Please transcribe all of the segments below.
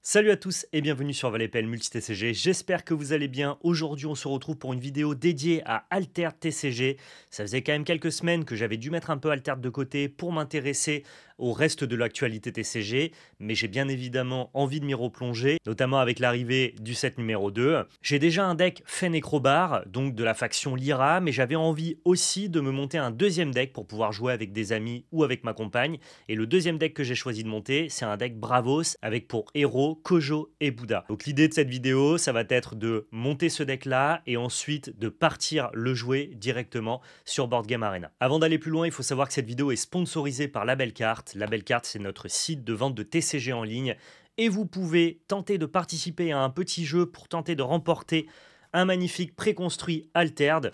Salut à tous et bienvenue sur ValetPL Multi-TCG, j'espère que vous allez bien. Aujourd'hui on se retrouve pour une vidéo dédiée à Altered TCG. Ça faisait quand même quelques semaines que j'avais dû mettre un peu Altered de côté pour m'intéresser au reste de l'actualité TCG, mais j'ai bien évidemment envie de m'y replonger, notamment avec l'arrivée du set numéro 2. J'ai déjà un deck Fenecrobar, donc de la faction Lyra, mais j'avais envie aussi de me monter un deuxième deck pour pouvoir jouer avec des amis ou avec ma compagne. Et le deuxième deck que j'ai choisi de monter, c'est un deck Bravos avec pour héros Kojo et Bouddha. Donc l'idée de cette vidéo, ça va être de monter ce deck là et ensuite de partir le jouer directement sur Board Game Arena. Avant d'aller plus loin, il faut savoir que cette vidéo est sponsorisée par La Belle Carte. La Belle Carte, c'est notre site de vente de TCG en ligne et vous pouvez tenter de participer à un petit jeu pour tenter de remporter un magnifique préconstruit Altered.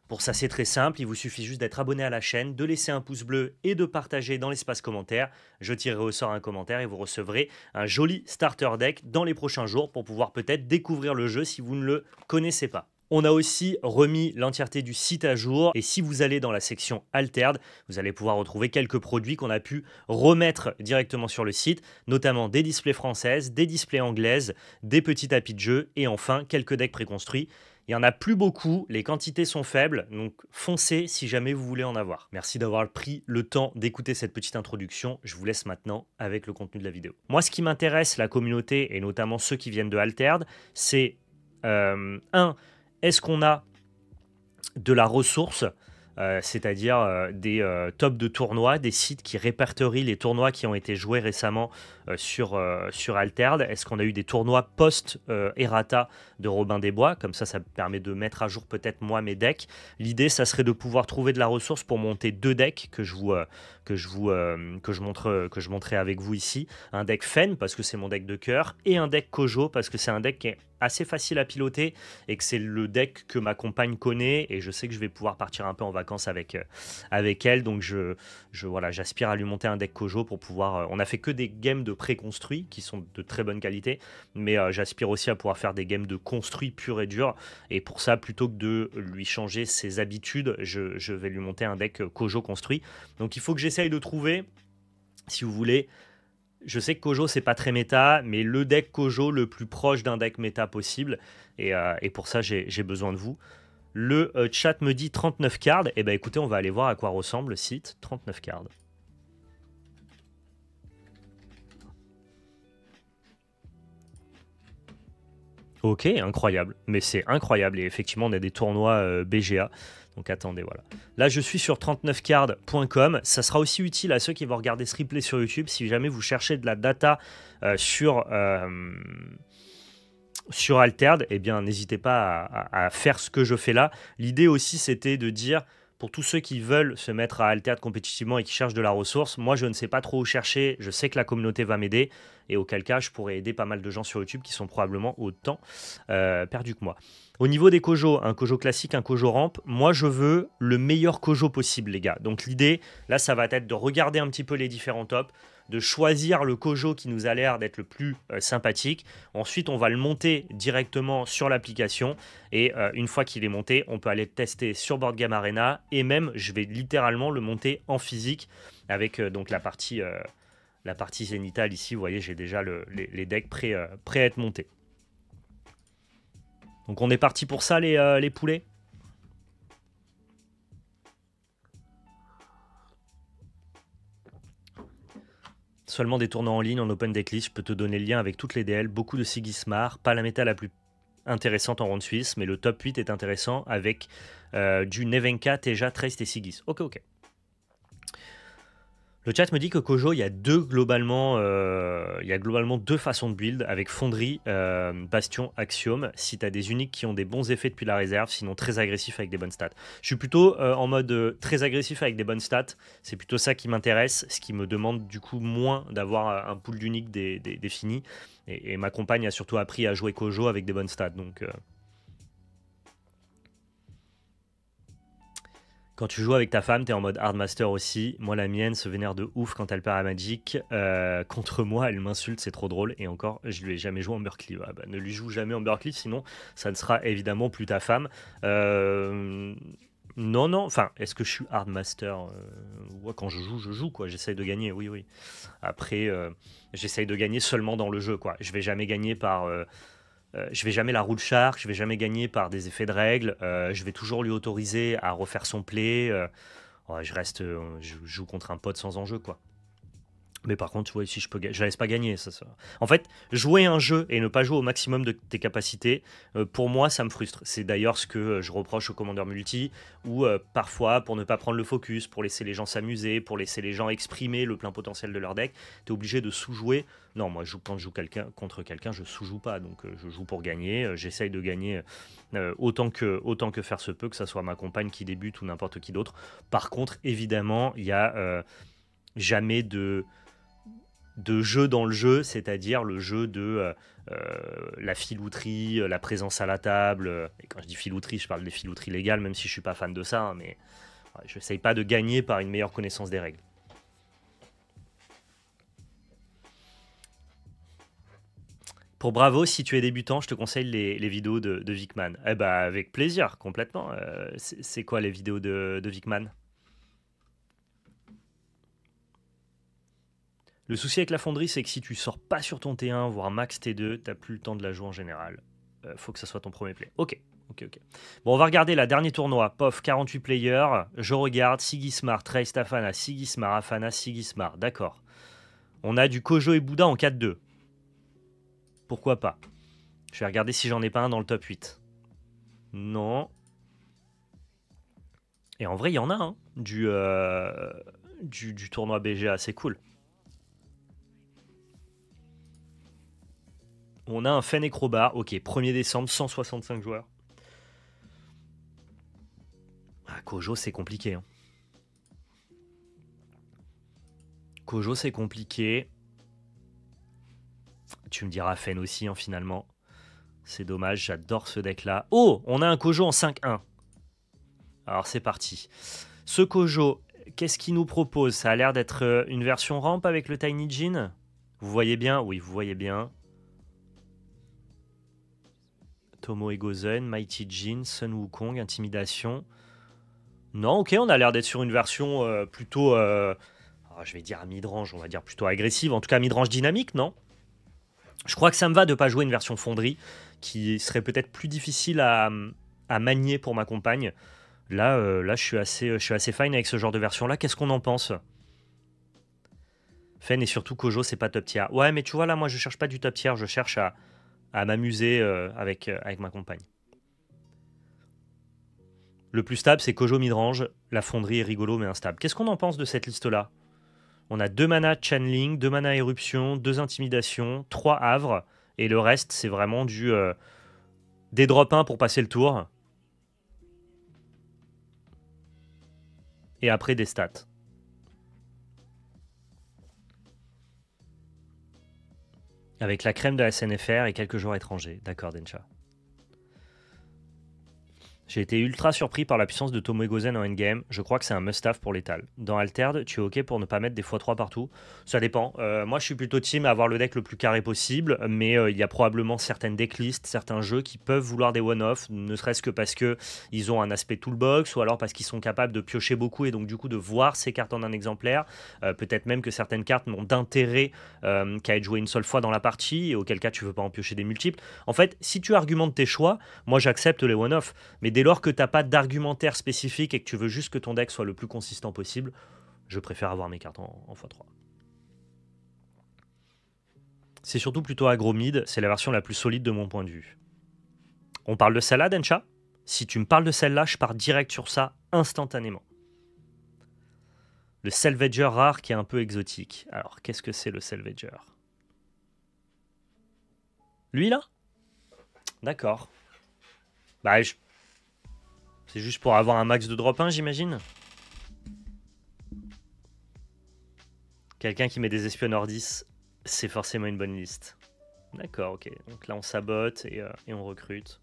Pour ça, c'est très simple, il vous suffit juste d'être abonné à la chaîne, de laisser un pouce bleu et de partager dans l'espace commentaire. Je tirerai au sort un commentaire et vous recevrez un joli starter deck dans les prochains jours pour pouvoir peut-être découvrir le jeu si vous ne le connaissez pas. On a aussi remis l'entièreté du site à jour et si vous allez dans la section Altered, vous allez pouvoir retrouver quelques produits qu'on a pu remettre directement sur le site, notamment des displays françaises, des displays anglaises, des petits tapis de jeu et enfin quelques decks préconstruits. Il n'y en a plus beaucoup, les quantités sont faibles, donc foncez si jamais vous voulez en avoir. Merci d'avoir pris le temps d'écouter cette petite introduction. Je vous laisse maintenant avec le contenu de la vidéo. Moi, ce qui m'intéresse, la communauté, et notamment ceux qui viennent de Altered, c'est 1. Est-ce qu'on a de la ressource c'est-à-dire des tops de tournois, des sites qui répertorient les tournois qui ont été joués récemment sur Altered. Est-ce qu'on a eu des tournois post-errata de Robin des Bois? Comme ça permet de mettre à jour peut-être moi mes decks. L'idée, ça serait de pouvoir trouver de la ressource pour monter deux decks que je montrerai avec vous ici. Un deck Fen, parce que c'est mon deck de cœur, et un deck Kojo, parce que c'est un deck qui est assez facile à piloter et que c'est le deck que ma compagne connaît et je sais que je vais pouvoir partir un peu en vacances avec elle, donc voilà, j'aspire à lui monter un deck Kojo pour pouvoir on a fait que des games de préconstruits qui sont de très bonne qualité, mais j'aspire aussi à pouvoir faire des games de construits purs et durs, et pour ça, plutôt que de lui changer ses habitudes, je vais lui monter un deck Kojo construit. Donc il faut que j'essaye de trouver, si vous voulez. Je sais que Kojo, c'est pas très méta, mais le deck Kojo le plus proche d'un deck méta possible. Et pour ça, j'ai besoin de vous. Le chat me dit 39 cards. Et ben écoutez, on va aller voir à quoi ressemble le site. 39 cards. Ok, incroyable. Mais c'est incroyable. Et effectivement, on a des tournois BGA. Donc attendez, voilà. Là, je suis sur 39cards.com. Ça sera aussi utile à ceux qui vont regarder ce replay sur YouTube. Si jamais vous cherchez de la data sur Altered, eh bien, n'hésitez pas à faire ce que je fais là. L'idée aussi, c'était de dire, pour tous ceux qui veulent se mettre à Altered compétitivement et qui cherchent de la ressource, moi, je ne sais pas trop où chercher. Je sais que la communauté va m'aider. Et auquel cas, je pourrais aider pas mal de gens sur YouTube qui sont probablement autant perdus que moi. Au niveau des Kojo, un Kojo classique, un Kojo ramp, moi je veux le meilleur Kojo possible, les gars. Donc l'idée, là, ça va être de regarder un petit peu les différents tops, de choisir le Kojo qui nous a l'air d'être le plus sympathique. Ensuite, on va le monter directement sur l'application. Et une fois qu'il est monté, on peut aller le tester sur Board Game Arena. Et même, je vais littéralement le monter en physique avec donc la partie zénithale ici. Vous voyez, j'ai déjà les decks prêts à être montés. Donc on est parti pour ça, les poulets. Seulement des tournois en ligne en open decklist. Je peux te donner le lien avec toutes les DL, beaucoup de Sigismar, pas la méta la plus intéressante en ronde suisse, mais le top 8 est intéressant avec du Nevenka, Teja, Trace et Sigis. Ok. Le chat me dit que Kojo, il y a globalement deux façons de build avec Fonderie, Bastion, Axiome. Si tu as des uniques qui ont des bons effets depuis la réserve, sinon très agressif avec des bonnes stats. Je suis plutôt en mode très agressif avec des bonnes stats. C'est plutôt ça qui m'intéresse, ce qui me demande du coup moins d'avoir un pool d'uniques défini. Et ma compagne a surtout appris à jouer Kojo avec des bonnes stats. Donc quand tu joues avec ta femme, t'es en mode Hardmaster aussi. Moi, la mienne se vénère de ouf quand elle perd à Magic. Contre moi, elle m'insulte, c'est trop drôle. Et encore, je lui ai jamais joué en Berkeley. Ah bah, ne lui joue jamais en Berkeley, sinon ça ne sera évidemment plus ta femme. Non, non, enfin, est-ce que je suis hard master? Ouais, quand je joue, quoi. J'essaye de gagner, oui, oui. Après, j'essaye de gagner seulement dans le jeu, quoi. Je vais jamais gagner par... je vais jamais la roule shark, je vais jamais gagner par des effets de règles. Je vais toujours lui autoriser à refaire son play. Ouais, je joue contre un pote sans enjeu, quoi. Mais par contre, ouais, si je laisse pas gagner. En fait, jouer un jeu et ne pas jouer au maximum de tes capacités, pour moi, ça me frustre. C'est d'ailleurs ce que je reproche aux commandeurs multi, où parfois, pour ne pas prendre le focus, pour laisser les gens s'amuser, pour laisser les gens exprimer le plein potentiel de leur deck, tu es obligé de sous-jouer. Non, moi, quand je joue contre quelqu'un, je sous-joue pas. Donc, je joue pour gagner. J'essaye de gagner autant que faire se peut, que ça soit ma compagne qui débute ou n'importe qui d'autre. Par contre, évidemment, il y a jamais de jeu dans le jeu, c'est-à-dire le jeu de la filouterie, la présence à la table. Et quand je dis filouterie, je parle des filouteries légales, même si je suis pas fan de ça, hein, mais ouais, je n'essaye pas de gagner par une meilleure connaissance des règles. Pour Bravo, si tu es débutant, je te conseille les vidéos de Vickman. Eh ben, avec plaisir, complètement. C'est quoi les vidéos de Vickman? Le souci avec la fonderie, c'est que si tu sors pas sur ton T1, voire max T2, t'as plus le temps de la jouer en général. Faut que ça soit ton premier play. Ok, ok, ok. Bon, on va regarder la dernier tournoi. POF, 48 players. Je regarde Sigismar, Trace, Afana, Sigismar, Afana, Sigismar. D'accord. On a du Kojo et Bouddha en 4-2. Pourquoi pas? Je vais regarder si j'en ai pas un dans le top 8. Non. Et en vrai, il y en a un du tournoi BGA. C'est cool. On a un Fenecrobar. Ok, 1er décembre, 165 joueurs. Ah, Kojo, c'est compliqué. Hein. Kojo, c'est compliqué. Tu me diras Fen aussi, hein, finalement. C'est dommage, j'adore ce deck-là. Oh, on a un Kojo en 5-1. Alors, c'est parti. Ce Kojo, qu'est-ce qu'il nous propose? Ça a l'air d'être une version rampe avec le Tiny Jin. Vous voyez bien? Oui, vous voyez bien. Tomo Egozen, Mighty Jin, Sun Wukong, Intimidation. Non, ok, on a l'air d'être sur une version plutôt... je vais dire à mid-range, on va dire plutôt agressive. En tout cas, mid-range dynamique, non? Je crois que ça me va de ne pas jouer une version fonderie qui serait peut-être plus difficile à manier pour ma compagne. Là, je suis assez fine avec ce genre de version-là. Qu'est-ce qu'on en pense? Fen et surtout Kojo, c'est pas top tier. Ouais, mais tu vois, là, moi, je cherche pas du top tier. Je cherche à m'amuser avec ma compagne. Le plus stable, c'est Kojo midrange. La fonderie est rigolo, mais instable. Qu'est-ce qu'on en pense de cette liste-là? On a 2 mana Channeling, 2 mana Éruption, 2 Intimidations, 3 Havre. Et le reste, c'est vraiment des drop 1 pour passer le tour. Et après, des stats. Avec la crème de la SNFR et quelques joueurs étrangers. D'accord, Dencha. J'ai été ultra surpris par la puissance de Tomo Egozen en endgame. Je crois que c'est un must-have pour l'étal. Dans Altered, tu es OK pour ne pas mettre des x3 partout? Ça dépend. Moi, je suis plutôt team à avoir le deck le plus carré possible, mais il y a probablement certaines decklists, certains jeux qui peuvent vouloir des one-off, ne serait-ce que parce que ils ont un aspect toolbox, ou alors parce qu'ils sont capables de piocher beaucoup et donc du coup de voir ces cartes en un exemplaire. Peut-être même que certaines cartes n'ont d'intérêt qu'à être jouées une seule fois dans la partie, et auquel cas tu veux pas en piocher des multiples. En fait, si tu argumentes tes choix, moi j'accepte les one-off, mais dès lors que tu n'as pas d'argumentaire spécifique et que tu veux juste que ton deck soit le plus consistant possible, je préfère avoir mes cartes en x3. C'est surtout plutôt agro-mid, c'est la version la plus solide de mon point de vue. On parle de celle-là, Dencha? Si tu me parles de celle-là, je pars direct sur ça instantanément. Le Salvager rare qui est un peu exotique. Alors, qu'est-ce que c'est le Salvager? Lui, là? D'accord. Bah, c'est juste pour avoir un max de drop 1, j'imagine. Quelqu'un qui met des espionneurs 10, c'est forcément une bonne liste. D'accord, ok. Donc là, on sabote et on recrute.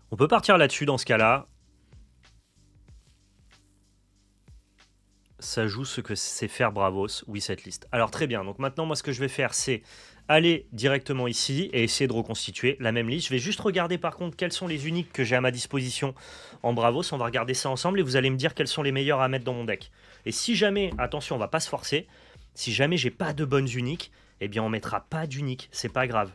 On peut partir là-dessus dans ce cas-là. Ça joue ce que c'est faire Bravos, oui, cette liste. Alors très bien, donc maintenant moi ce que je vais faire c'est aller directement ici et essayer de reconstituer la même liste. Je vais juste regarder par contre quels sont les uniques que j'ai à ma disposition en Bravos. On va regarder ça ensemble et vous allez me dire quels sont les meilleurs à mettre dans mon deck. Et si jamais, attention, on va pas se forcer, si jamais j'ai pas de bonnes uniques, eh bien on mettra pas d'uniques, c'est pas grave.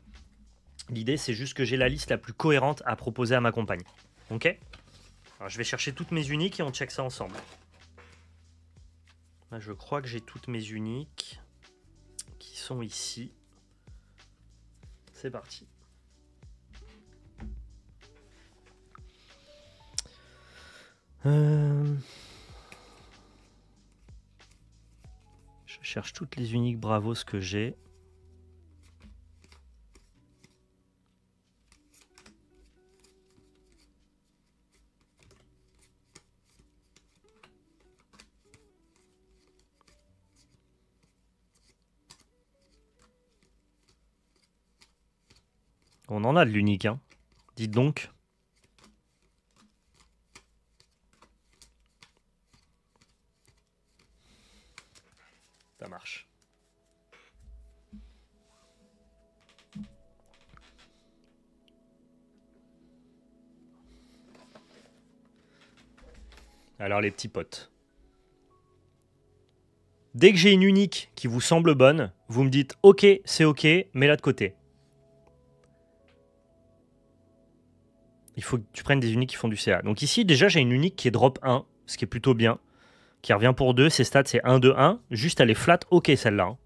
L'idée c'est juste que j'ai la liste la plus cohérente à proposer à ma compagne. Ok? Alors je vais chercher toutes mes uniques et on check ça ensemble. Là, je crois que j'ai toutes mes uniques qui sont ici. C'est parti. Je cherche toutes les uniques Bravos que j'ai. On en a de l'unique, hein. Dites donc. Ça marche. Alors les petits potes. Dès que j'ai une unique qui vous semble bonne, vous me dites ok, c'est ok, mets-la de côté. Il faut que tu prennes des uniques qui font du CA. Donc ici, déjà, j'ai une unique qui est drop 1, ce qui est plutôt bien. Qui revient pour 2, ses stats c'est 1, 2, 1. Juste elle est flat, ok celle-là. Hein.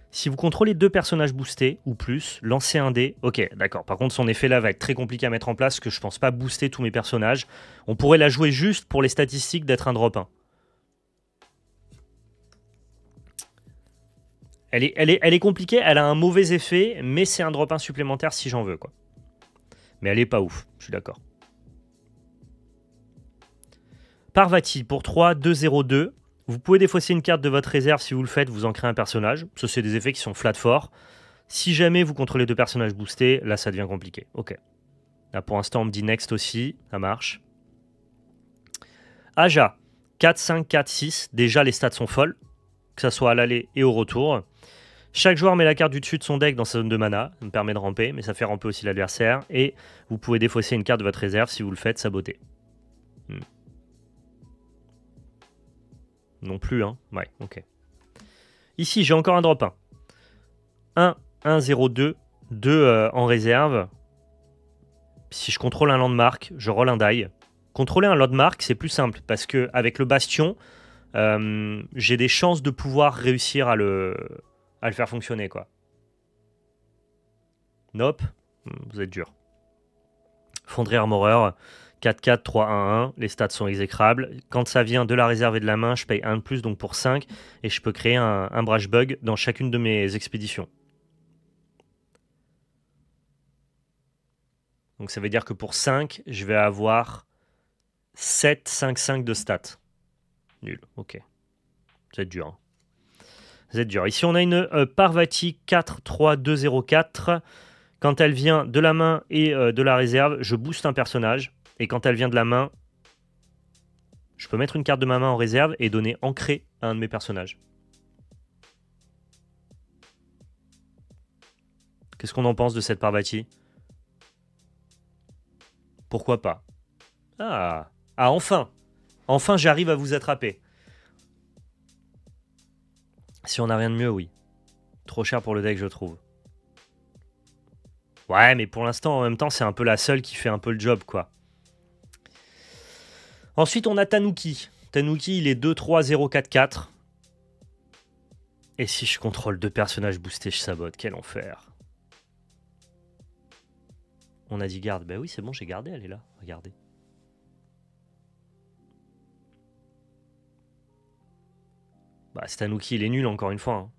Si vous contrôlez 2 personnages boostés ou plus, lancez un dé. Ok, d'accord. Par contre, son effet là va être très compliqué à mettre en place, parce que je pense pas booster tous mes personnages. On pourrait la jouer juste pour les statistiques d'être un drop 1. Elle est compliquée, elle a un mauvais effet, mais c'est un drop 1 supplémentaire si j'en veux, quoi. Mais elle est pas ouf, je suis d'accord. Parvati pour 3, 2, 0, 2. Vous pouvez défausser une carte de votre réserve si vous le faites, vous en créez un personnage. Ça, c'est des effets qui sont flat forts. Si jamais vous contrôlez 2 personnages boostés, là, ça devient compliqué. Ok. Là, pour l'instant, on me dit next aussi. Ça marche. Aja, 4, 5, 4, 6. Déjà, les stats sont folles, que ce soit à l'aller et au retour. Chaque joueur met la carte du dessus de son deck dans sa zone de mana. Ça me permet de ramper, mais ça fait ramper aussi l'adversaire. Et vous pouvez défausser une carte de votre réserve si vous le faites, saboter. Non plus, hein. Ouais, ok. Ici, j'ai encore un drop 1. 1, 1, 0, 2. 2 en réserve. Si je contrôle un landmark, je roll un die. Contrôler un landmark, c'est plus simple, parce que avec le bastion, j'ai des chances de pouvoir réussir à le faire fonctionner, quoi. Nope. Vous êtes dur. Fonderie Armoreur. 4, 4, 3, 1, 1. Les stats sont exécrables. Quand ça vient de la réserve et de la main, je paye 1 de plus, donc pour 5. Et je peux créer un Brash Bug dans chacune de mes expéditions. Donc ça veut dire que pour 5, je vais avoir 7, 5, 5 de stats. Nul, ok. Vous êtes dur. Hein. Vous êtes dur. Ici, on a une Parvati 4, 3, 2, 0, 4. Quand elle vient de la main et de la réserve, je booste un personnage. Et quand elle vient de la main, je peux mettre une carte de ma main en réserve et donner ancré à un de mes personnages. Qu'est-ce qu'on en pense de cette Parvati? Pourquoi pas? Ah, enfin! Enfin, j'arrive à vous attraper. Si on n'a rien de mieux, oui. Trop cher pour le deck, je trouve. Ouais, mais pour l'instant, en même temps, c'est un peu la seule qui fait un peu le job, quoi. Ensuite, on a Tanuki. Tanuki, il est 2, 3, 0, 4, 4. Et si je contrôle 2 personnages boostés, je sabote. Quel enfer. On a dit garde. Ben oui, c'est bon, j'ai gardé, elle est là. Regardez. Bah, c'est Tanuki, il est nul encore une fois. Hein.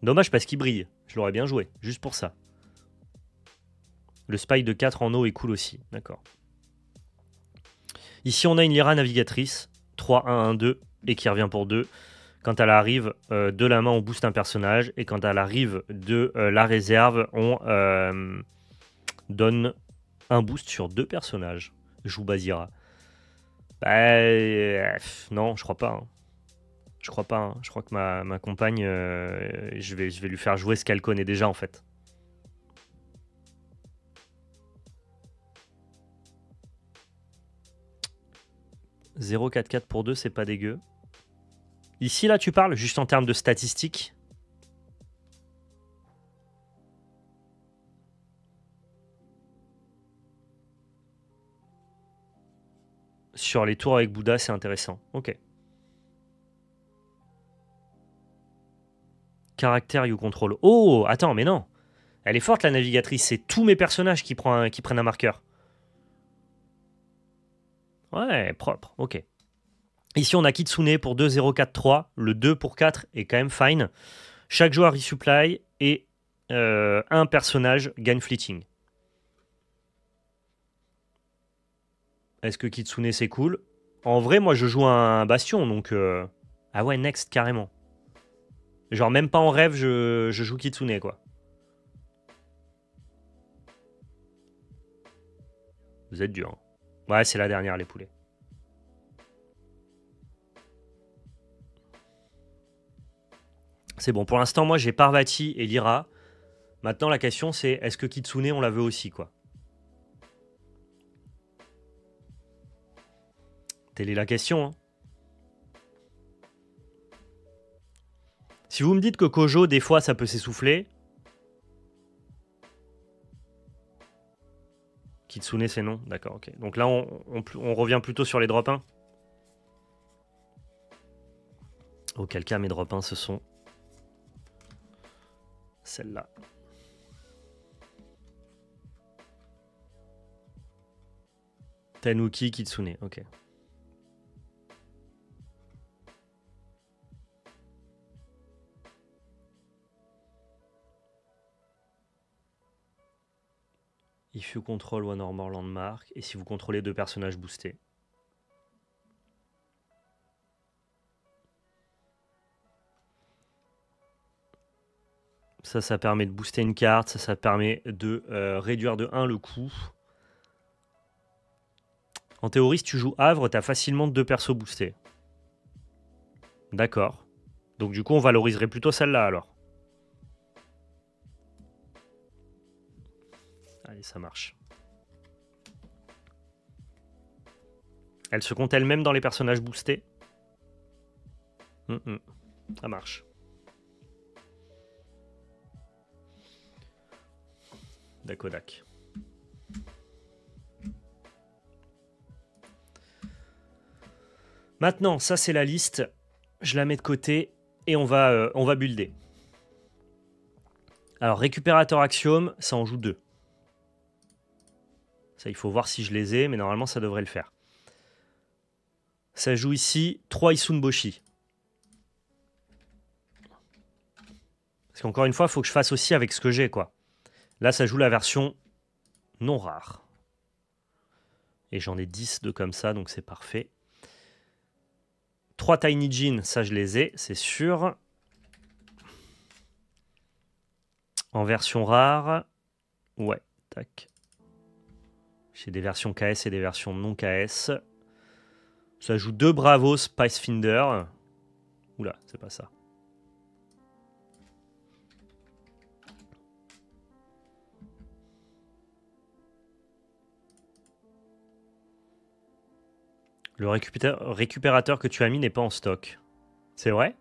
Dommage parce qu'il brille. Je l'aurais bien joué, juste pour ça. Le spike de 4 en eau est cool aussi. D'accord. Ici, on a une Lyra navigatrice. 3, 1, 1, 2. Et qui revient pour 2. Quand elle arrive de la main, on booste un personnage. Et quand elle arrive de la réserve, on donne un boost sur 2 personnages. Joue Bazira. Bah, non, je crois pas. Hein. Je crois pas. Hein. Je crois que ma compagne, je vais lui faire jouer ce qu'elle connaît déjà en fait. « 0,4-4 pour 2, c'est pas dégueu. Ici, là, tu parles juste en termes de statistiques. Sur les tours avec Bouddha, c'est intéressant. Ok. Caractère, you control. Oh, attends, mais non. Elle est forte, la navigatrice. C'est tous mes personnages qui prennent un marqueur. Ouais, propre. Ok. Ici, on a Kitsune pour 2, 0, 4, 3. Le 2 pour 4 est quand même fine. Chaque joueur resupply et un personnage gagne fleeting. Est-ce que Kitsune, c'est cool? En vrai, moi, je joue un bastion, donc... Ah ouais, next, carrément. Genre, même pas en rêve, je joue Kitsune, quoi. Vous êtes dur. Hein. Ouais, c'est la dernière, les poulets. C'est bon. Pour l'instant, moi, j'ai Parvati et Lyra. Maintenant, la question, c'est est-ce que Kitsune, on la veut aussi, quoi? Telle est la question. Hein. Si vous me dites que Kojo, des fois, ça peut s'essouffler. Kitsune, c'est non. D'accord, ok. Donc là, on revient plutôt sur les drop 1. Auquel cas, mes drop 1, ce sont celles-là. Tanuki, Kitsune, ok. If you control one or more landmark, et si vous contrôlez 2 personnages boostés. Ça permet de booster une carte, ça permet de réduire de 1 le coût. En théorie, si tu joues Havre, tu as facilement 2 persos boostés. D'accord. Donc du coup, on valoriserait plutôt celle-là alors. Allez, ça marche. Elle se compte elle-même dans les personnages boostés. Ça marche. Dakodak. Maintenant, ça c'est la liste. Je la mets de côté et on va builder. Alors, récupérateur axiome, ça en joue 2. Ça, il faut voir si je les ai, mais normalement, ça devrait le faire. Ça joue ici 3 Isunboshi. Parce qu'encore une fois, il faut que je fasse aussi avec ce que j'ai, quoi. Là, ça joue la version non rare. Et j'en ai 10 de comme ça, donc c'est parfait. 3 Tiny Jean, ça je les ai, c'est sûr. En version rare, ouais, tac. J'ai des versions KS et des versions non KS. Ça joue 2 Bravos Spicefinder. Oula, c'est pas ça. Le récupérateur que tu as mis n'est pas en stock. C'est vrai?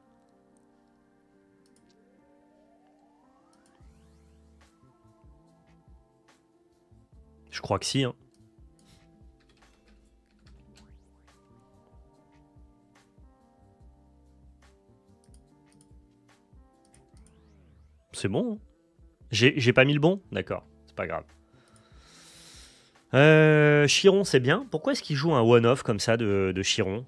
Je crois que si. Hein. C'est bon. Hein. J'ai pas mis le bon? D'accord, c'est pas grave. Chiron, c'est bien. Pourquoi est-ce qu'il joue un one-off comme ça de Chiron?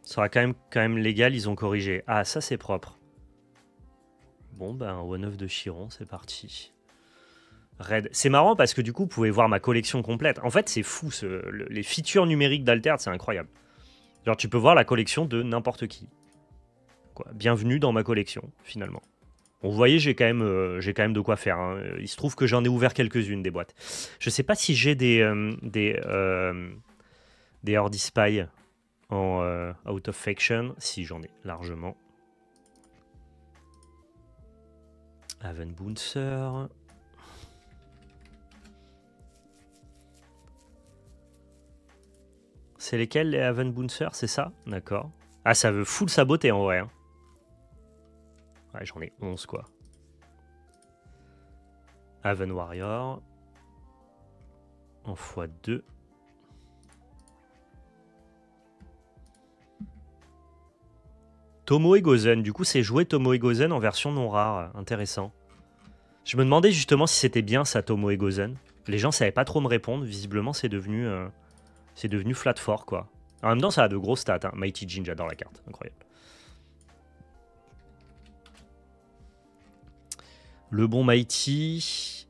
Ça sera quand même légal, ils ont corrigé. Ah, ça c'est propre. Bon, ben, un one-off de Chiron, c'est parti. Red. C'est marrant parce que du coup, vous pouvez voir ma collection complète. En fait, c'est fou, les features numériques d'Alterd, c'est incroyable. Genre, tu peux voir la collection de n'importe qui. quoi. Bienvenue dans ma collection, finalement. Bon, vous voyez, j'ai quand même de quoi faire. Hein. Il se trouve que j'en ai ouvert quelques-unes des boîtes. Je sais pas si j'ai des Hardy Spy en Out of Faction. Si, j'en ai largement. Avenbouncer. C'est lesquels les Avenbouncer, c'est ça? D'accord. Ah, ça veut full saboter en vrai. Hein. Ouais, j'en ai 11 quoi. Haven Warrior. En x2. Tomo Gozen. Du coup, c'est jouer Tomo Gozen en version non rare. Intéressant. Je me demandais justement si c'était bien ça, Tomo Gozen. Les gens savaient pas trop me répondre. Visiblement, c'est devenu flat fort quoi. En même temps, ça a de grosses stats. Hein. Mighty Jin, j'adore la carte. Incroyable. Le bon Mighty.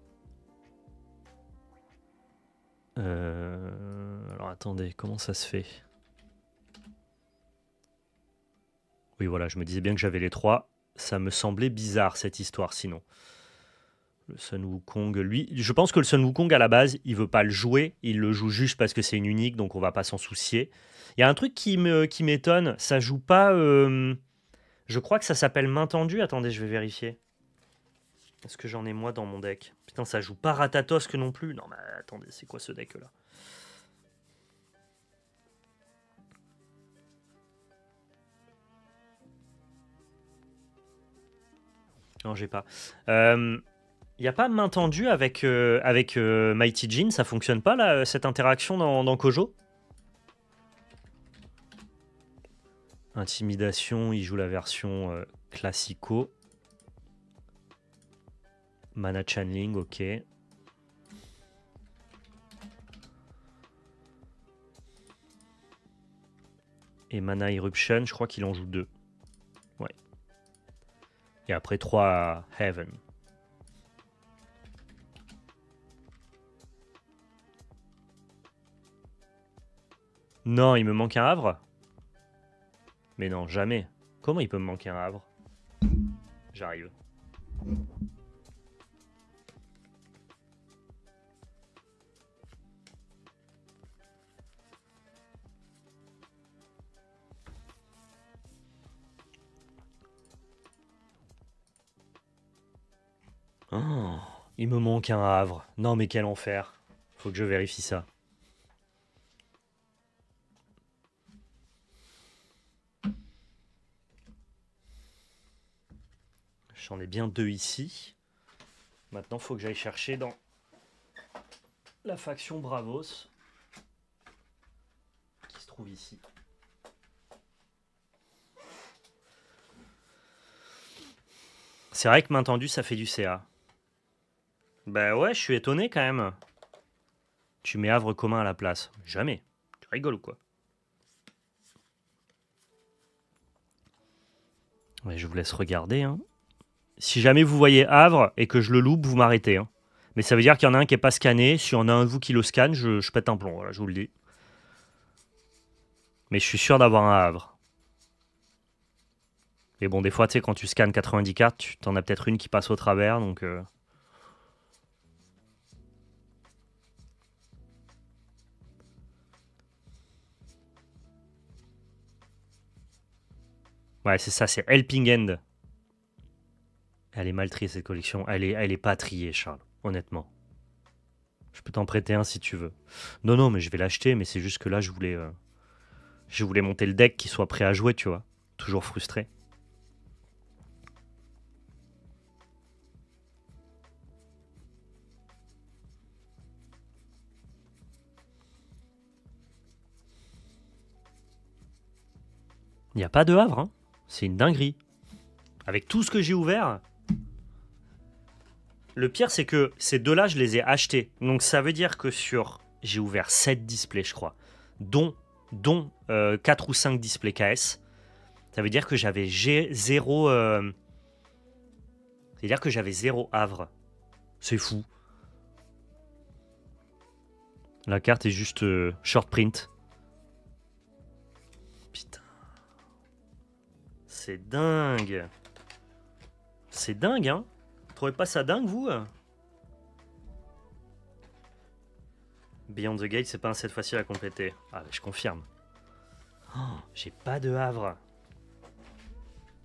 Alors attendez, comment ça se fait? Oui, voilà, je me disais bien que j'avais les 3. Ça me semblait bizarre cette histoire sinon. Le Sun Wukong, lui, je pense que le Sun Wukong à la base, il veut pas le jouer, il le joue juste parce que c'est une unique, donc on va pas s'en soucier. Il y a un truc qui m'étonne, ça joue pas. Je crois que ça s'appelle main tendue. Attendez, je vais vérifier. Est-ce que j'en ai moi dans mon deck? Putain, ça joue pas Ratatosk non plus. Non, mais attendez, c'est quoi ce deck là? Non, j'ai pas. Il n'y a pas main tendue avec Mighty Jin, ça fonctionne pas là, cette interaction dans Kojo? Intimidation, il joue la version classico. Mana Channeling, ok. Et Mana Eruption, je crois qu'il en joue 2. Ouais. Et après 3 à Heaven. Non, il me manque un havre? Mais non, jamais. Comment il peut me manquer un havre? J'arrive. Oh, il me manque un havre. Non mais quel enfer. Faut que je vérifie ça. J'en ai bien 2 ici. Maintenant, faut que j'aille chercher dans la faction Bravos. Qui se trouve ici. C'est vrai que main tendue, ça fait du CA. Bah ouais, je suis étonné quand même. Tu mets havre commun à la place. Jamais. Tu rigoles ou quoi? Ouais, je vous laisse regarder. Hein. Si jamais vous voyez havre et que je le loupe, vous m'arrêtez. Hein. Mais ça veut dire qu'il y en a un qui n'est pas scanné. Si on a un de vous qui le scanne, je pète un plomb. Voilà, je vous le dis. Mais je suis sûr d'avoir un havre. Et bon, des fois, tu sais, quand tu scannes 90 cartes, tu t'en as peut-être une qui passe au travers. Donc... Ouais, c'est ça, c'est Helping Hand. Elle est mal triée cette collection. Elle est pas triée, Charles, honnêtement. Je peux t'en prêter un si tu veux. Non, non, mais je vais l'acheter, mais c'est juste que là, je voulais monter le deck qui soit prêt à jouer, tu vois. Toujours frustré. Il n'y a pas de havre, hein. C'est une dinguerie. Avec tout ce que j'ai ouvert. Le pire, c'est que ces deux-là, je les ai achetés. Donc ça veut dire que j'ai ouvert 7 displays, je crois. Dont 4 ou 5 displays KS. Ça veut dire que j'avais zéro... C'est-à-dire que j'avais 0 havre. C'est fou. La carte est juste short print. Putain. C'est dingue. C'est dingue, hein. Vous trouvez pas ça dingue, vous? Beyond the Gate, c'est pas un set facile à compléter. Ah, je confirme. Oh, j'ai pas de havre.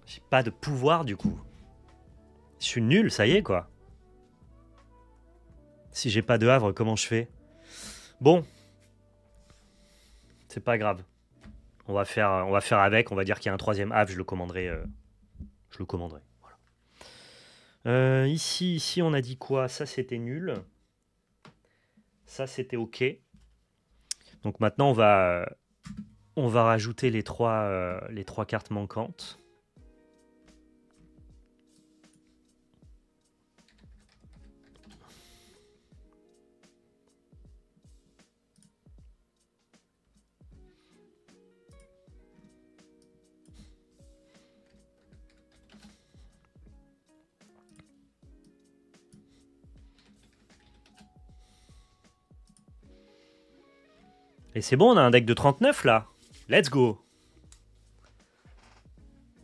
J'ai pas de pouvoir, du coup. Je suis nul, ça y est, quoi. Si j'ai pas de havre, comment je fais? Bon. C'est pas grave. On va faire avec. On va dire qu'il y a un troisième havre. Je le commanderai. Voilà. Ici, on a dit quoi? Ça, c'était nul. Ça, c'était OK. Donc maintenant, on va rajouter les trois cartes manquantes. Et c'est bon, on a un deck de 39 là. Let's go.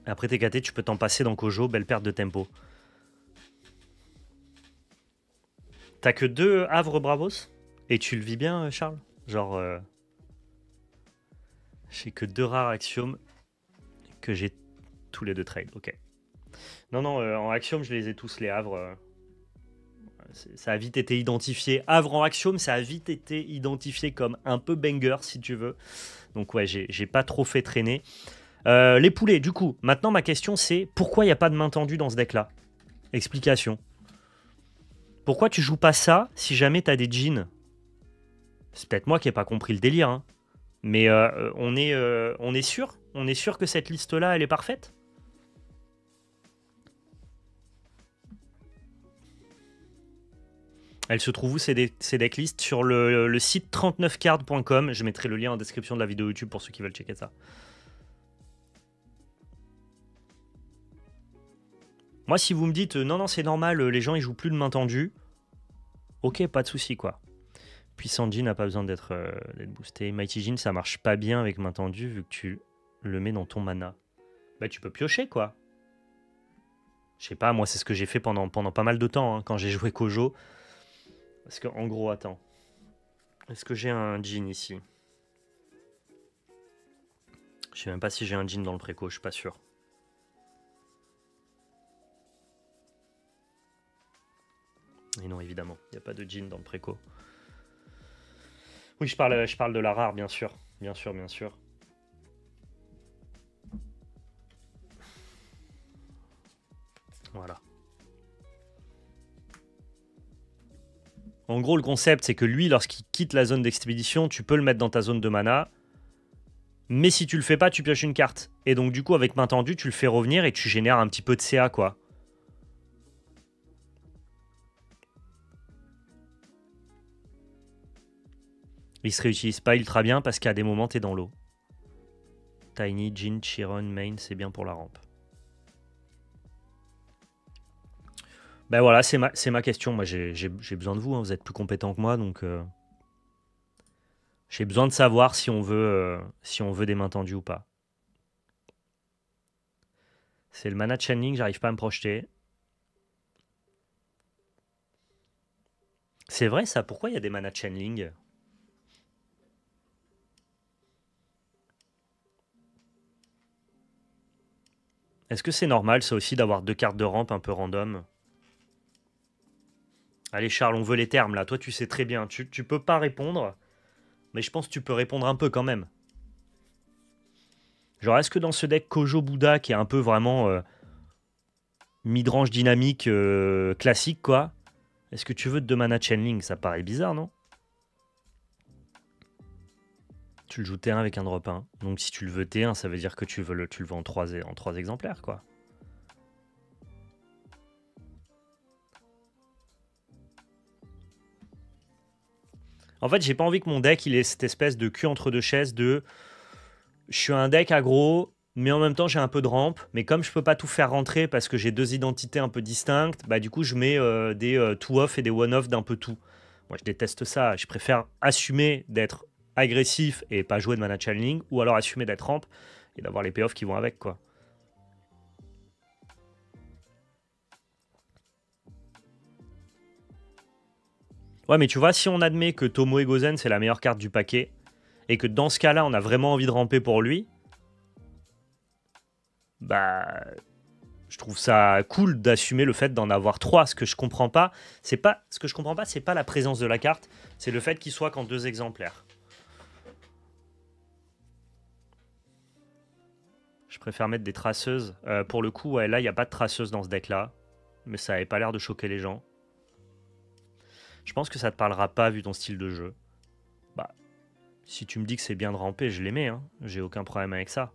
Après TKT, tu peux t'en passer dans Kojo. Belle perte de tempo. T'as que 2 havres Bravos? Et tu le vis bien, Charles? Genre... j'ai que 2 rares axiomes que j'ai tous les 2 trades. Ok. Non, en axiome, je les ai tous, les havres. Ça a vite été identifié. Havre en axiome, ça a vite été identifié comme un peu banger, si tu veux. Donc ouais, j'ai pas trop fait traîner. Les poulets, du coup, maintenant ma question c'est pourquoi il n'y a pas de main tendue dans ce deck-là? Explication. Pourquoi tu joues pas ça si jamais t'as des jeans? C'est peut-être moi qui n'ai pas compris le délire. Hein. Mais on est sûr? On est sûr que cette liste-là, elle est parfaite? Elle se trouve où ces decklists? Sur le site 39card.com. Je mettrai le lien en description de la vidéo YouTube pour ceux qui veulent checker ça. Moi, si vous me dites non, c'est normal, les gens ils jouent plus de main tendue, ok, pas de souci quoi. Puissant Jin n'a pas besoin d'être boosté. Mighty Jin, ça marche pas bien avec main tendue vu que tu le mets dans ton mana. Bah, tu peux piocher quoi. Je sais pas, moi, c'est ce que j'ai fait pendant pas mal de temps hein, quand j'ai joué Kojo. Parce que, en gros, attends. Est-ce que j'ai un Jin ici? Je sais même pas si j'ai un Jin dans le préco, je suis pas sûr. Et non, évidemment, il n'y a pas de Jin dans le préco. Oui, je parle de la rare, bien sûr. Bien sûr. Voilà. En gros, le concept, c'est que lui, lorsqu'il quitte la zone d'expédition, tu peux le mettre dans ta zone de mana. Mais si tu le fais pas, tu pioches une carte. Et donc, du coup, avec main tendue, tu le fais revenir et tu génères un petit peu de CA, quoi. Il se réutilise pas ultra bien parce qu'à des moments, t'es dans l'eau. Tiny, Jin, Chiron, Main, c'est bien pour la rampe. Ben voilà, c'est ma question. Moi, j'ai besoin de vous. Hein. Vous êtes plus compétent que moi, donc j'ai besoin de savoir si on veut des mains tendues ou pas. C'est le mana channeling, j'arrive pas à me projeter. C'est vrai ça, pourquoi il y a des mana channeling? Est-ce que c'est normal ça aussi d'avoir 2 cartes de rampe un peu random? Allez Charles, on veut les termes là. Toi tu sais très bien, tu peux pas répondre, mais je pense que tu peux répondre un peu quand même. Genre est-ce que dans ce deck Kojo Buddha qui est un peu vraiment midrange dynamique classique quoi, est-ce que tu veux 2 mana channeling? Ça paraît bizarre non? Tu le joues T1 avec un drop 1. Donc si tu le veux T1, ça veut dire que tu le veux en 3 exemplaires quoi. En fait, j'ai pas envie que mon deck il ait cette espèce de cul entre deux chaises de je suis un deck aggro, mais en même temps j'ai un peu de rampe. Mais comme je peux pas tout faire rentrer parce que j'ai 2 identités un peu distinctes, bah du coup je mets des two-off et des one-off d'un peu tout. Moi je déteste ça. Je préfère assumer d'être agressif et pas jouer de mana channeling, ou alors assumer d'être rampe et d'avoir les payoffs qui vont avec quoi. Ouais, mais tu vois, si on admet que Tomoe Gozen, c'est la meilleure carte du paquet, et que dans ce cas-là, on a vraiment envie de ramper pour lui, bah, je trouve ça cool d'assumer le fait d'en avoir 3. Ce que je comprends pas, c'est pas la présence de la carte, c'est le fait qu'il soit qu'en 2 exemplaires. Je préfère mettre des traceuses. Pour le coup, ouais, là, il n'y a pas de traceuse dans ce deck-là. Mais ça n'avait pas l'air de choquer les gens. Je pense que ça te parlera pas vu ton style de jeu. Bah, si tu me dis que c'est bien de ramper, je les mets. Hein. J'ai aucun problème avec ça.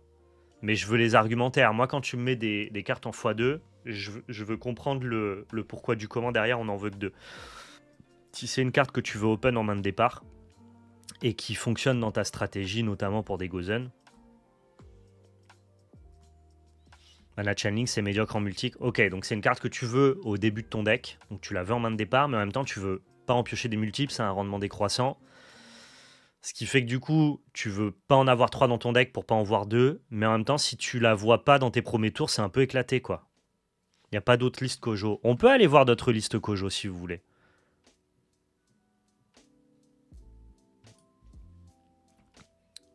Mais je veux les argumentaires. Moi, quand tu me mets des cartes en x2, je veux comprendre le pourquoi du comment derrière, on en veut que 2. Si c'est une carte que tu veux open en main de départ, et qui fonctionne dans ta stratégie, notamment pour des Gozen, Mana Channeling, c'est médiocre en multi. Ok, donc c'est une carte que tu veux au début de ton deck. Donc tu la veux en main de départ, mais en même temps, tu veux pas en piocher des multiples, c'est un rendement décroissant. Ce qui fait que du coup, tu veux pas en avoir 3 dans ton deck pour pas en voir 2. Mais en même temps, si tu la vois pas dans tes premiers tours, c'est un peu éclaté, quoi. Il n'y a pas d'autres listes Kojo. On peut aller voir d'autres listes Kojo si vous voulez.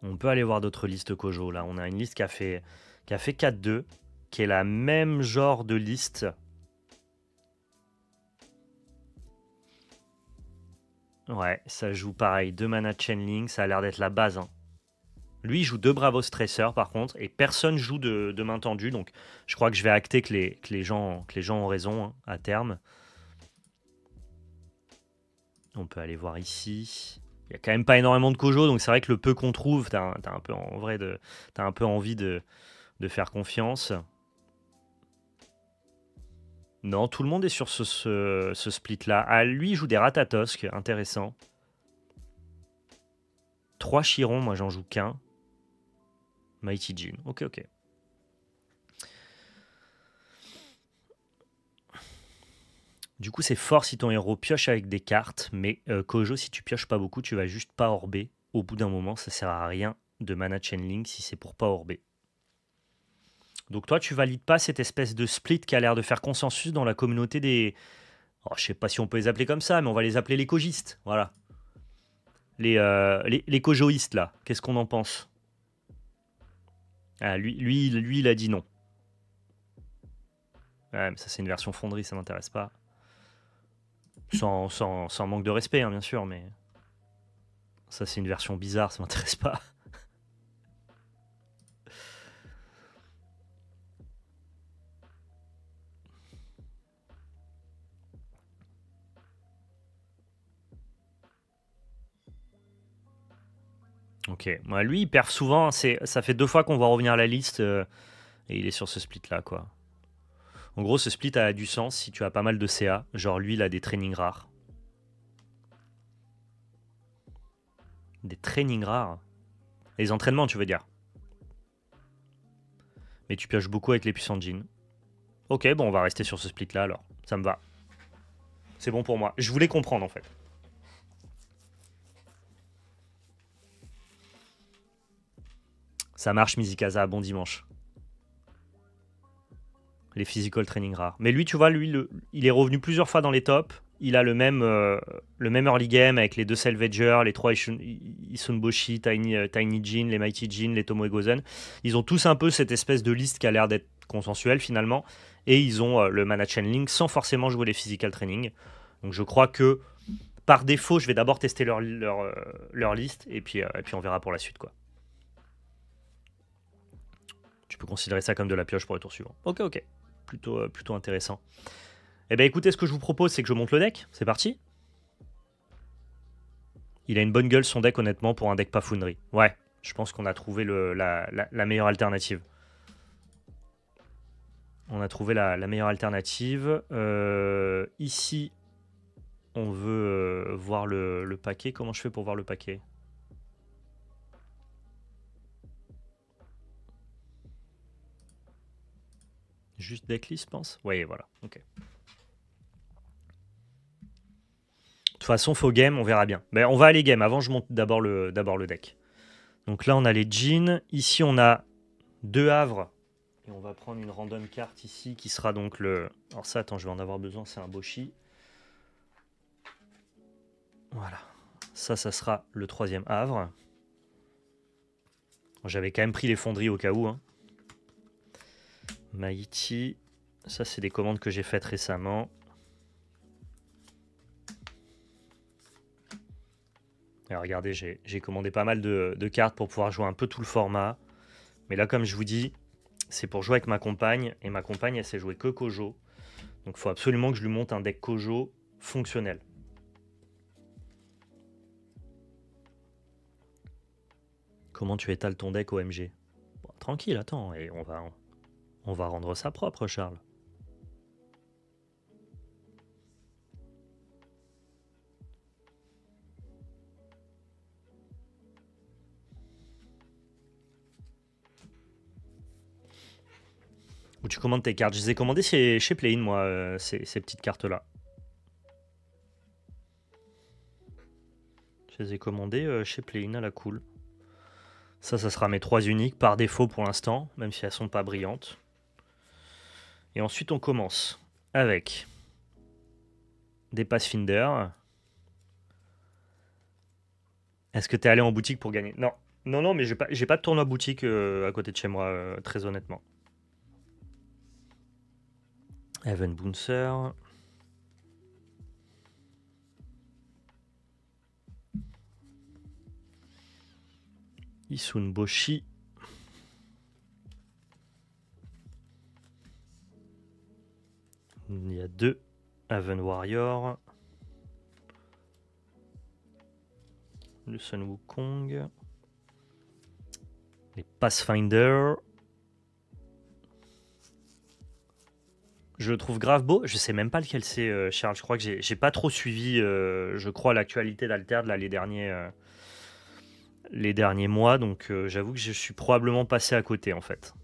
On peut aller voir d'autres listes Kojo. Là, on a une liste qui a fait 4-2, qui est la même genre de liste. Ouais, ça joue pareil. 2 mana Channeling, ça a l'air d'être la base. Hein. Lui, il joue 2 Bravo Stressor par contre, et personne joue de main tendue. Donc, je crois que je vais acter que les gens ont raison hein, à terme. On peut aller voir ici. Il n'y a quand même pas énormément de Kojo, donc c'est vrai que le peu qu'on trouve, t'as un peu t'as un peu envie de faire confiance. Non, tout le monde est sur ce split-là. Ah, lui, il joue des Ratatosk, intéressant. 3 Chiron, moi j'en joue qu'un. Mighty Jin, ok. Du coup, c'est fort si ton héros pioche avec des cartes, mais Kojo, si tu pioches pas beaucoup, tu vas juste pas orber. Au bout d'un moment, ça sert à rien de mana channeling si c'est pour pas orber. Donc toi, tu valides pas cette espèce de split qui a l'air de faire consensus dans la communauté des... Oh, je sais pas si on peut les appeler comme ça, mais on va les appeler les kogistes. Voilà. Les kojoïstes, là. Qu'est-ce qu'on en pense? Ah, lui, il a dit non. Ouais, mais ça, c'est une version fonderie, ça m'intéresse pas. Sans manque de respect, hein, bien sûr, mais... Ça, c'est une version bizarre, ça m'intéresse pas. Ok. Moi, lui, il perd souvent. Ça fait 2 fois qu'on va revenir à la liste et il est sur ce split-là, quoi. En gros, ce split a du sens si tu as pas mal de CA. Genre, lui, il a des trainings rares. Des trainings rares. Les entraînements, tu veux dire. Mais tu pioches beaucoup avec les puissants jeans. Ok, bon, on va rester sur ce split-là, alors. Ça me va. C'est bon pour moi. Je voulais comprendre, en fait. Ça marche, Mizikaza. Bon dimanche. Les physical training rares. Mais lui, tu vois, il est revenu plusieurs fois dans les tops. Il a le même early game avec les 2 Salvagers, les 3 Isunboshi, Tiny Jin, les Mighty Jin, les Tomoe Gozen. Ils ont tous un peu cette espèce de liste qui a l'air d'être consensuelle finalement. Et ils ont le Mana Channeling sans forcément jouer les physical training. Donc je crois que par défaut, je vais d'abord tester leur liste et puis on verra pour la suite, quoi. Tu peux considérer ça comme de la pioche pour le tour suivant. Ok. Plutôt intéressant. Eh bien écoutez, ce que je vous propose, c'est que je monte le deck. C'est parti. Il a une bonne gueule son deck, honnêtement, pour un deck pas Foundry. Ouais, je pense qu'on a trouvé la meilleure alternative. On a trouvé la meilleure alternative. Ici, on veut voir le paquet. Comment je fais pour voir le paquet? Juste decklist, je pense. Oui, voilà. Ok. De toute façon, faux game, on verra bien. Mais on va aller game. Avant, je monte d'abord le deck. Donc là, on a les jeans. Ici, on a 2 havres. Et on va prendre une random carte ici qui sera donc le... Alors ça, attends, je vais en avoir besoin, c'est un Boshi. Voilà. Ça sera le 3e havre. J'avais quand même pris les fonderies au cas où. Hein. Maïti. Ça, c'est des commandes que j'ai faites récemment. Alors, regardez, j'ai commandé pas mal de cartes pour pouvoir jouer un peu tout le format. Mais là, comme je vous dis, c'est pour jouer avec ma compagne. Et ma compagne, elle sait jouer que Kojo. Donc, il faut absolument que je lui monte un deck Kojo fonctionnel. Comment tu étales ton deck OMG? Bon, tranquille, attends. Et on va rendre ça propre, Charles. Où tu commandes tes cartes. Je les ai commandées chez Play-in, moi, ces petites cartes-là. Je les ai commandées chez Play-in à la cool. Ça sera mes 3 uniques par défaut pour l'instant, même si elles sont pas brillantes. Et ensuite, on commence avec des Pathfinder. Est-ce que tu es allé en boutique pour gagner? Non. Non, mais j'ai pas de tournoi boutique à côté de chez moi, très honnêtement. Evan Bouncer. Isun Boshi. Il y a 2 Haven Warrior. Le Sun Wukong. Les Pathfinder. Je le trouve grave beau. Je sais même pas lequel c'est, Charles. Je crois que j'ai pas trop suivi, je crois, l'actualité d'Alterd là, les derniers mois. Donc j'avoue que je suis probablement passé à côté en fait.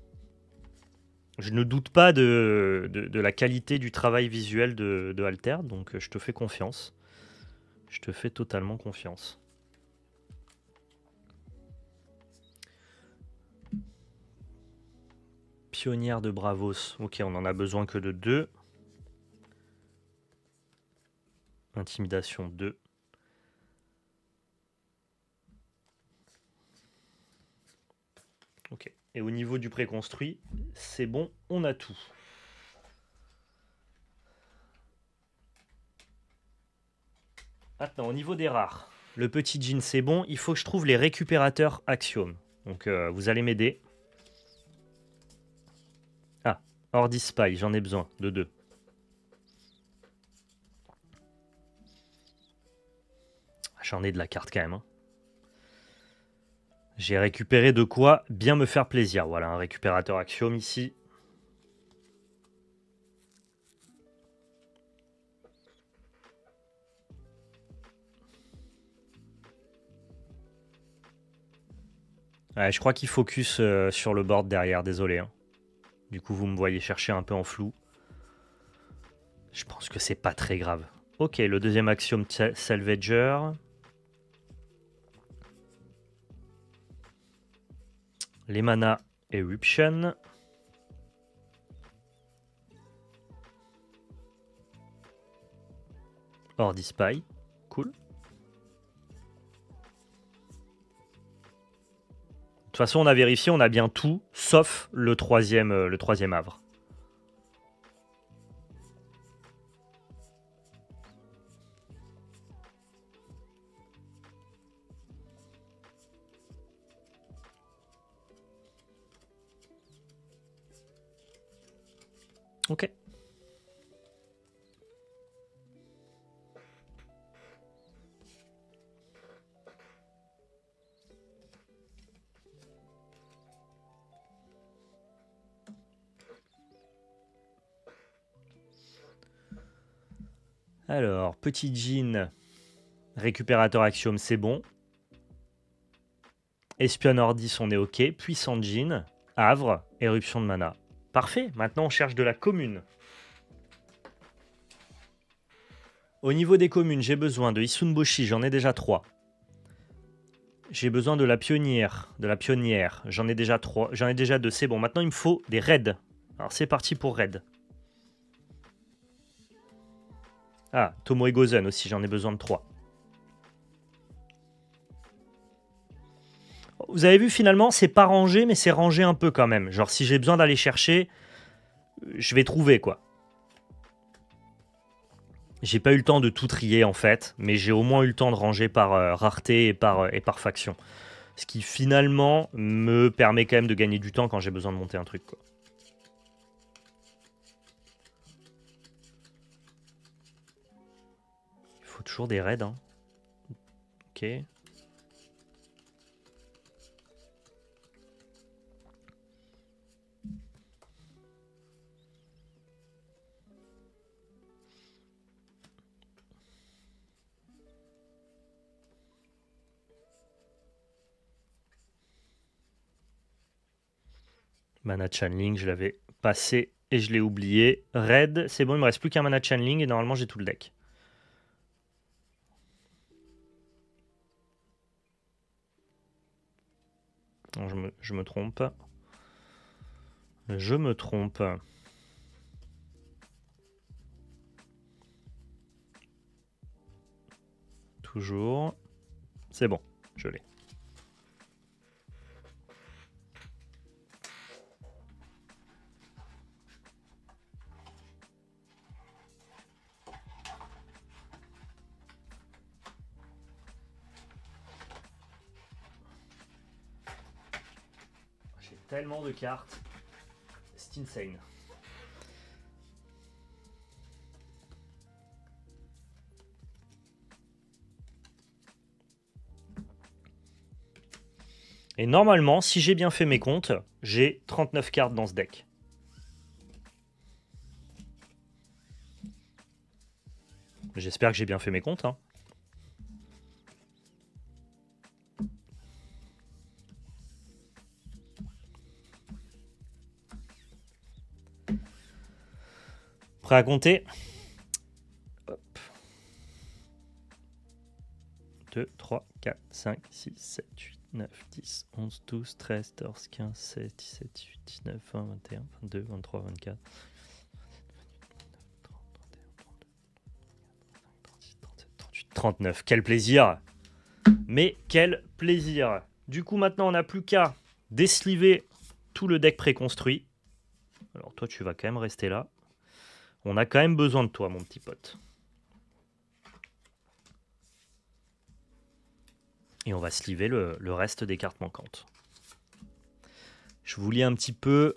Je ne doute pas de la qualité du travail visuel de Alter, donc je te fais confiance. Je te fais totalement confiance. Pionnière de Bravos. Ok, on en a besoin que de 2. Intimidation 2. Ok. Et au niveau du préconstruit, c'est bon, on a tout. Maintenant, au niveau des rares, le petit jean c'est bon, il faut que je trouve les récupérateurs Axiom. Donc vous allez m'aider. Ah, Ordi Spy, j'en ai besoin de 2. J'en ai de la carte quand même. Hein. J'ai récupéré de quoi bien me faire plaisir. Voilà, un récupérateur Axiom ici. Ouais, je crois qu'il focus sur le board derrière, désolé. Hein. Du coup, vous me voyez chercher un peu en flou. Je pense que c'est pas très grave. Ok, le deuxième Axiom Salvager. Les mana Eruption. Ordi Spy. Cool. De toute façon, on a vérifié, on a bien tout, sauf le troisième havre. Ok. Alors, petit jean, récupérateur Axiom, c'est bon. Espion Ordis, on est ok. Puissant jean, havre, éruption de mana. Parfait, maintenant on cherche de la commune. Au niveau des communes, j'ai besoin de Isunboshi, j'en ai déjà 3. J'ai besoin de la pionnière, j'en ai déjà 3, j'en ai déjà 2, c'est bon. Maintenant il me faut des raids. Alors c'est parti pour raid. Ah, Tomoe Gozen aussi, j'en ai besoin de 3. Vous avez vu, finalement, c'est pas rangé, mais c'est rangé un peu quand même. Genre, si j'ai besoin d'aller chercher, je vais trouver, quoi. J'ai pas eu le temps de tout trier, en fait, mais j'ai au moins eu le temps de ranger par rareté et par faction. Ce qui, finalement, me permet quand même de gagner du temps quand j'ai besoin de monter un truc, quoi. Il faut toujours des raids, hein. Ok. Mana Channeling, je l'avais passé et je l'ai oublié. Raid, c'est bon, il me reste plus qu'un Mana Channeling et normalement j'ai tout le deck. Non, je me trompe. Je me trompe. Toujours. C'est bon, je l'ai. J'ai tellement de cartes. C'est insane. Et normalement, si j'ai bien fait mes comptes, j'ai 39 cartes dans ce deck. J'espère que j'ai bien fait mes comptes, hein. Prêt à compter? Hop. 2, 3, 4, 5, 6, 7, 8, 9, 10, 11, 12, 13, 14, 15, 16, 17, 18, 19, 20, 21, 22, 23, 24... 39, quel plaisir! Mais quel plaisir! Du coup, maintenant, on n'a plus qu'à désliver tout le deck préconstruit. Alors, toi, tu vas quand même rester là. On a quand même besoin de toi, mon petit pote. Et on va sliver le reste des cartes manquantes. Je vous lis un petit peu.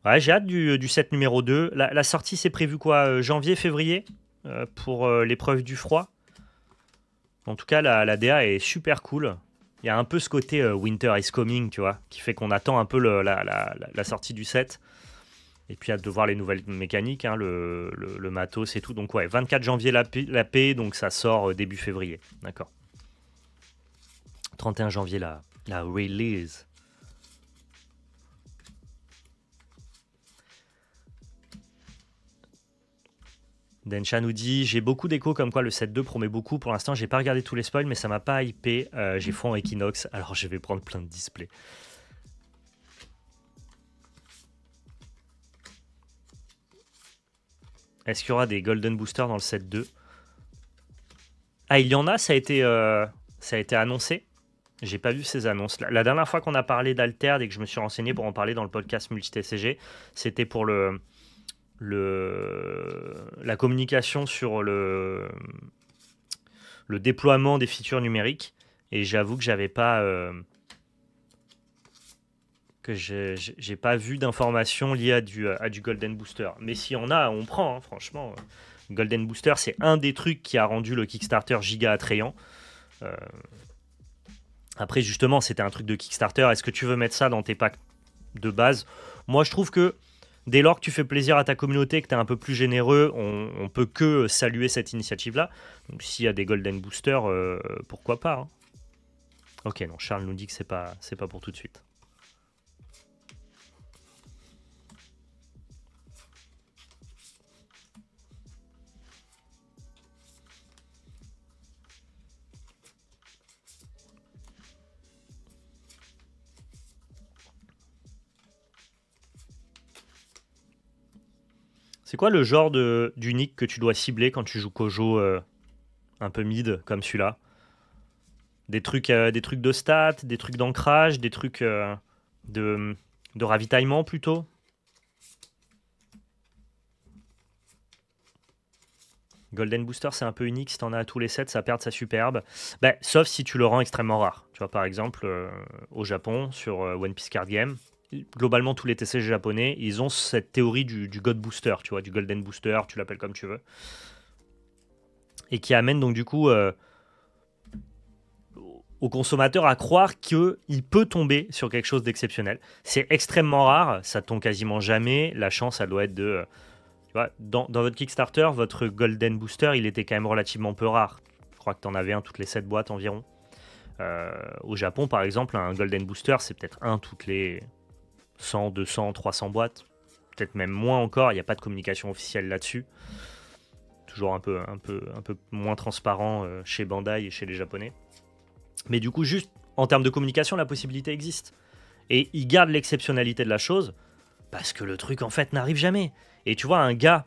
Ouais, j'ai hâte du set numéro 2. La sortie, c'est prévu quoi? Janvier, février? Pour l'épreuve du froid. En tout cas, la DA est super cool. Il y a un peu ce côté Winter is Coming, tu vois, qui fait qu'on attend un peu la sortie du set. Et puis hâte de voir les nouvelles mécaniques, hein, le matos et tout. Donc ouais, 24 janvier la paix, donc ça sort début février. D'accord. 31 janvier la release. Densha nous dit: j'ai beaucoup d'échos comme quoi le set 2 promet beaucoup. Pour l'instant, j'ai pas regardé tous les spoils, mais ça m'a pas hypé. J'ai foi en Equinox, alors je vais prendre plein de displays. Est-ce qu'il y aura des Golden Boosters dans le set 2? Ah, il y en a, ça a été annoncé. J'ai pas vu ces annonces. La dernière fois qu'on a parlé d'Alter et que je me suis renseigné pour en parler dans le podcast Multi-TCG, c'était pour la communication sur le déploiement des features numériques. Et j'avoue que j'avais pas j'ai pas vu d'informations liées à du Golden Booster. Mais s'il y en a, on prend, hein, franchement. Golden Booster, c'est un des trucs qui a rendu le Kickstarter giga attrayant. Après, justement, c'était un truc de Kickstarter. Est-ce que tu veux mettre ça dans tes packs de base? Moi, je trouve que dès lors que tu fais plaisir à ta communauté, que tu es un peu plus généreux, on peut que saluer cette initiative-là. Donc, s'il y a des Golden Boosters, pourquoi pas, hein. Ok, non, Charles nous dit que c'est pas pour tout de suite. C'est quoi le genre d'unique que tu dois cibler quand tu joues Kojo un peu mid comme celui-là. Des trucs de stats, des trucs d'ancrage, des trucs de ravitaillement plutôt. Golden Booster, c'est un peu unique. Si t'en as à tous les sets, ça perd sa superbe. Bah, sauf si tu le rends extrêmement rare. Tu vois, par exemple, au Japon, sur One Piece Card Game, globalement, tous les TCG japonais, ils ont cette théorie du God Booster, tu vois, du Golden Booster, tu l'appelles comme tu veux. Et qui amène donc du coup au consommateur à croire qu'il peut tomber sur quelque chose d'exceptionnel. C'est extrêmement rare, ça tombe quasiment jamais. La chance, elle doit être de... Tu vois, dans votre Kickstarter, votre Golden Booster, il était quand même relativement peu rare. Je crois que tu en avais un toutes les 7 boîtes environ. Au Japon, par exemple, un Golden Booster, c'est peut-être un toutes les 100, 200, 300 boîtes. Peut-être même moins encore, il n'y a pas de communication officielle là-dessus. Toujours un peu moins transparent chez Bandai et chez les Japonais. Mais du coup, juste en termes de communication, la possibilité existe. Et ils gardent l'exceptionnalité de la chose parce que le truc, en fait, n'arrive jamais. Et tu vois, un gars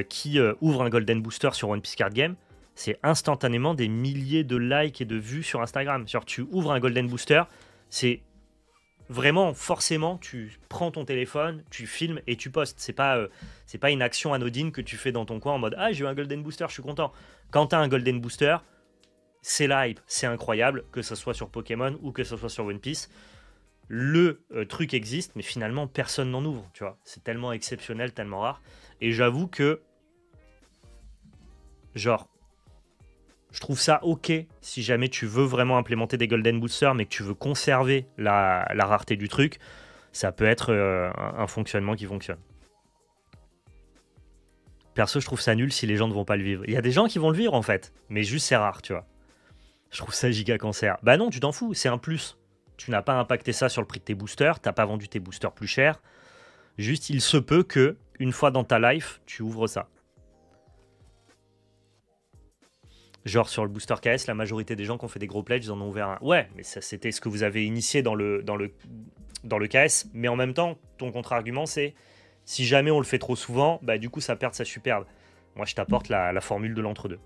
qui ouvre un Golden Booster sur One Piece Card Game, c'est instantanément des milliers de likes et de vues sur Instagram. Genre, tu ouvres un Golden Booster, c'est vraiment, forcément, tu prends ton téléphone, tu filmes et tu postes. C'est pas une action anodine que tu fais dans ton coin en mode « Ah, j'ai eu un Golden Booster, je suis content ». Quand tu as un Golden Booster, c'est la hype, c'est incroyable, que ce soit sur Pokémon ou que ce soit sur One Piece. Le truc existe, mais finalement, personne n'en ouvre, tu vois. C'est tellement exceptionnel, tellement rare. Et j'avoue que, genre, je trouve ça ok si jamais tu veux vraiment implémenter des Golden Boosters, mais que tu veux conserver la rareté du truc, ça peut être un fonctionnement qui fonctionne. Perso, je trouve ça nul si les gens ne vont pas le vivre. Il y a des gens qui vont le vivre, en fait, mais juste c'est rare, tu vois. Je trouve ça giga cancer. Bah non, tu t'en fous, c'est un plus. Tu n'as pas impacté ça sur le prix de tes boosters, t'as pas vendu tes boosters plus cher. Juste, il se peut que, une fois dans ta life, tu ouvres ça. Genre sur le booster KS, la majorité des gens qui ont fait des gros pledges, ils en ont ouvert un. Ouais, mais ça c'était ce que vous avez initié dans le KS. Mais en même temps, ton contre-argument c'est si jamais on le fait trop souvent, bah du coup ça perd sa superbe. Moi je t'apporte la formule de l'entre-deux.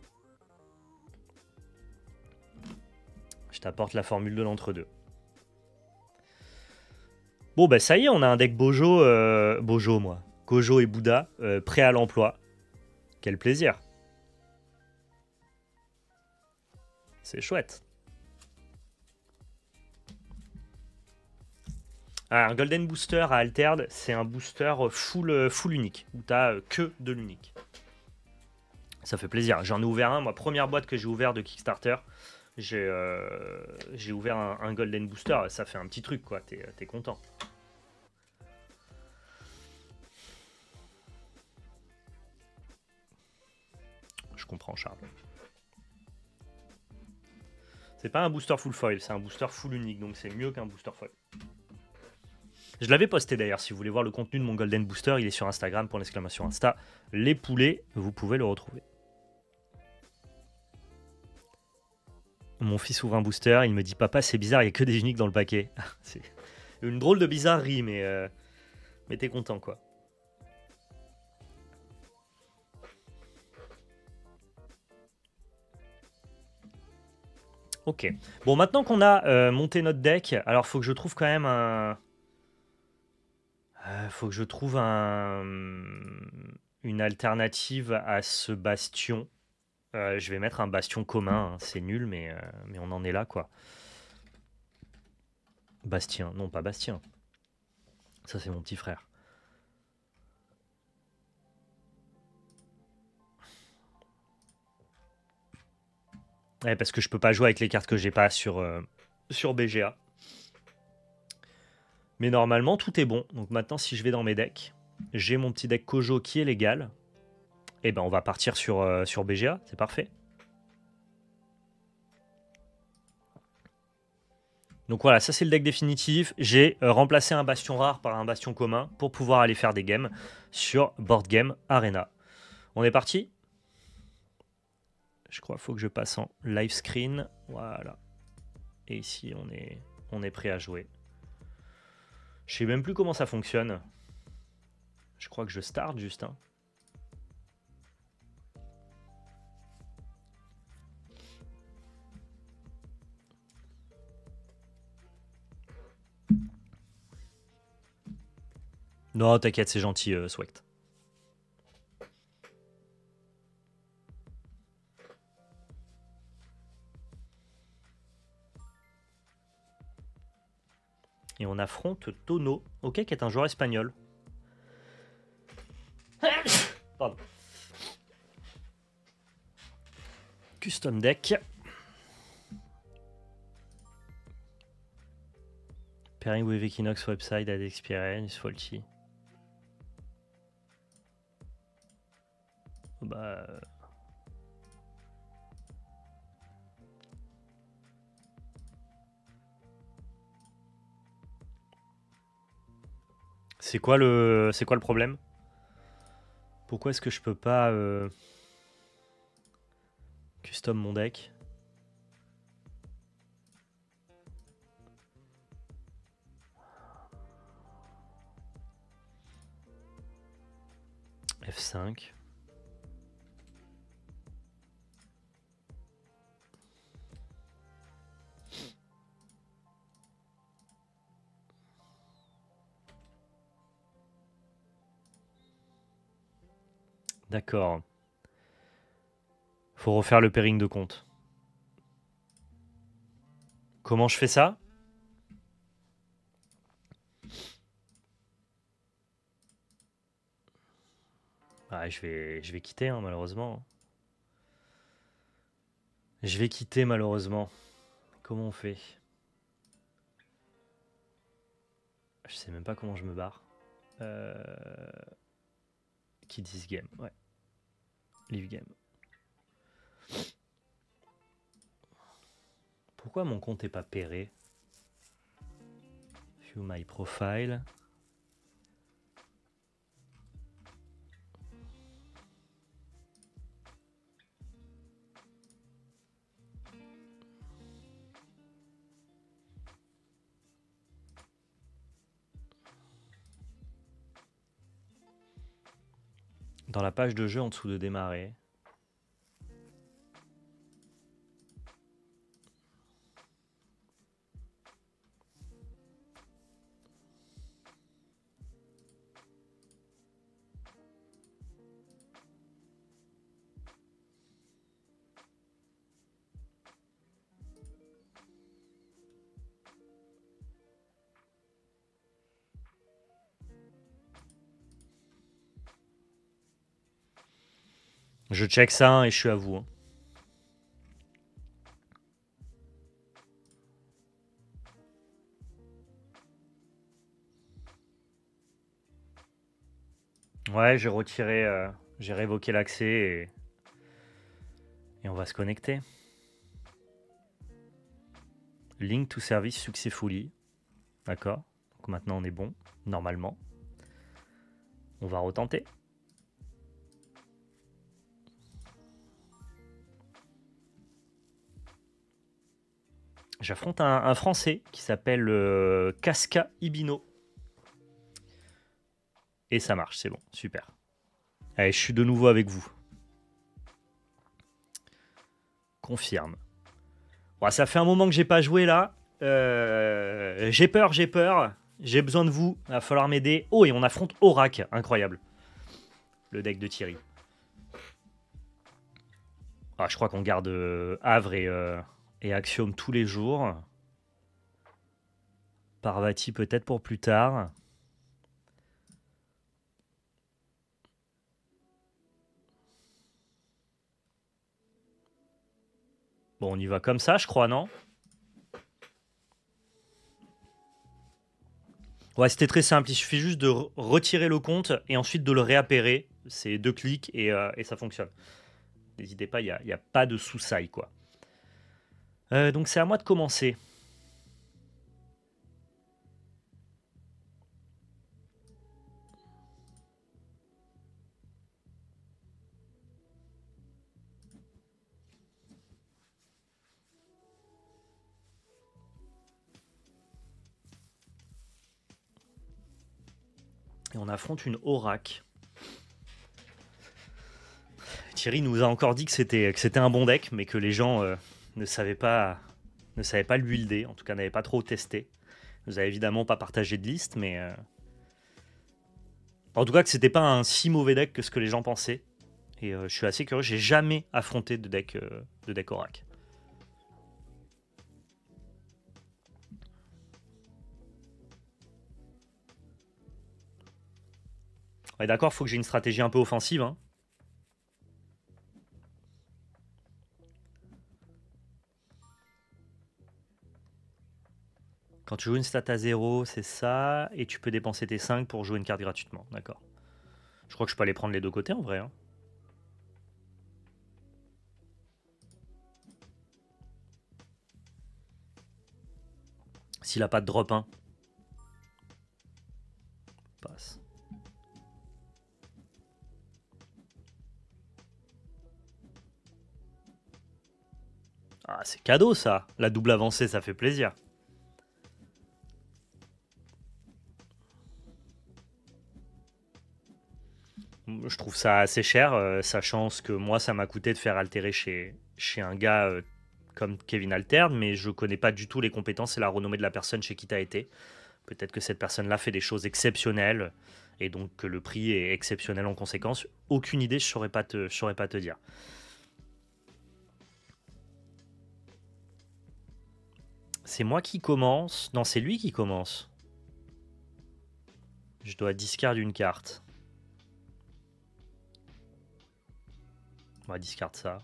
Je t'apporte la formule de l'entre-deux. Bon bah ça y est, on a un deck Bojo, Bojo moi, Kojo et Bouddha, prêt à l'emploi. Quel plaisir. C'est chouette. Un Golden Booster à Altered, c'est un booster full unique, où tu n'as que de l'unique. Ça fait plaisir. J'en ai ouvert un, moi, première boîte que j'ai ouvert de Kickstarter, j'ai ouvert un Golden Booster, ça fait un petit truc, quoi, t'es content. Je comprends, Charles. C'est pas un booster full foil, c'est un booster full unique, donc c'est mieux qu'un booster foil. Je l'avais posté d'ailleurs, si vous voulez voir le contenu de mon Golden Booster, il est sur Instagram pour l'exclamation Insta. Les poulets, vous pouvez le retrouver. Mon fils ouvre un booster, il me dit papa c'est bizarre, il n'y a que des uniques dans le paquet. C'est une drôle de bizarrerie, mais t'es content quoi. Ok. Bon, maintenant qu'on a monté notre deck, alors faut que je trouve quand même un... faut que je trouve une alternative à ce bastion. Je vais mettre un bastion commun, hein. C'est nul, mais on en est là, quoi. Bastien, non pas Bastien. Ça, c'est mon petit frère. Ouais, parce que je peux pas jouer avec les cartes que j'ai pas sur BGA. Mais normalement, tout est bon. Donc maintenant, si je vais dans mes decks, j'ai mon petit deck Kojo qui est légal. Et ben, on va partir sur BGA, c'est parfait. Donc voilà, ça c'est le deck définitif. J'ai remplacé un bastion rare par un bastion commun pour pouvoir aller faire des games sur Board Game Arena. On est parti? Je crois qu'il faut que je passe en live screen. Voilà. Et ici, on est prêt à jouer. Je sais même plus comment ça fonctionne. Je crois que je start juste. Hein. Non, t'inquiète, c'est gentil, Swect. Et on affronte Tono, ok, qui est un joueur espagnol. Pardon. Custom deck. Pairing with Equinox website at experience faulty. Bah. C'est quoi le problème? Pourquoi est-ce que je peux pas custom mon deck? F5. D'accord. Faut refaire le pairing de compte. Comment je fais ça? Ah, je vais quitter, hein, malheureusement. Je vais quitter, malheureusement. Comment on fait? Je sais même pas comment je me barre. Qui dit game? Ouais. Leave game. Pourquoi mon compte est pas pairé? View my profile. Dans la page de jeu en dessous de démarrer. Je check ça hein, et je suis à vous. Hein. Ouais, j'ai retiré, j'ai révoqué l'accès et on va se connecter. Link to service successfully. D'accord. Donc maintenant on est bon, normalement. On va retenter. J'affronte un Français qui s'appelle Casca Ibino. Et ça marche, c'est bon, super. Allez, je suis de nouveau avec vous. Confirme. Bon, ça fait un moment que j'ai pas joué là. J'ai peur. J'ai besoin de vous. Il va falloir m'aider. Oh, et on affronte Aurak. Incroyable. Le deck de Thierry. Ah, je crois qu'on garde Havre et Axiom tous les jours. Parvati peut-être pour plus tard. Bon, on y va comme ça, je crois, non? Ouais, c'était très simple. Il suffit juste de retirer le compte et ensuite de le réappairer. C'est 2 clics et ça fonctionne. N'hésitez pas, il n'y a pas de sous-saille, quoi. Donc c'est à moi de commencer. Et on affronte une Aurak. Thierry nous a encore dit que c'était un bon deck, mais que les gens ne savaient pas le builder, en tout cas n'avaient pas trop testé. Nous a évidemment pas partagé de liste, mais En tout cas, que c'était pas un si mauvais deck que ce que les gens pensaient. Et je suis assez curieux, j'ai jamais affronté de deck Orac. Ouais, d'accord, faut que j'ai une stratégie un peu offensive. Hein. Quand tu joues une stat à 0, c'est ça. Et tu peux dépenser tes 5 pour jouer une carte gratuitement. D'accord. Je crois que je peux aller prendre les deux côtés en vrai. Hein. S'il a pas de drop 1. Passe. Ah, c'est cadeau ça. La double avancée, ça fait plaisir. Je trouve ça assez cher, sachant ce que moi, ça m'a coûté de faire altérer chez un gars comme Kevin Alterne, mais je connais pas du tout les compétences et la renommée de la personne chez qui tu as été. Peut-être que cette personne-là fait des choses exceptionnelles et donc que le prix est exceptionnel en conséquence. Aucune idée, je saurais pas te dire. C'est moi qui commence. Non, c'est lui qui commence. Je dois discard une carte. On va discard ça.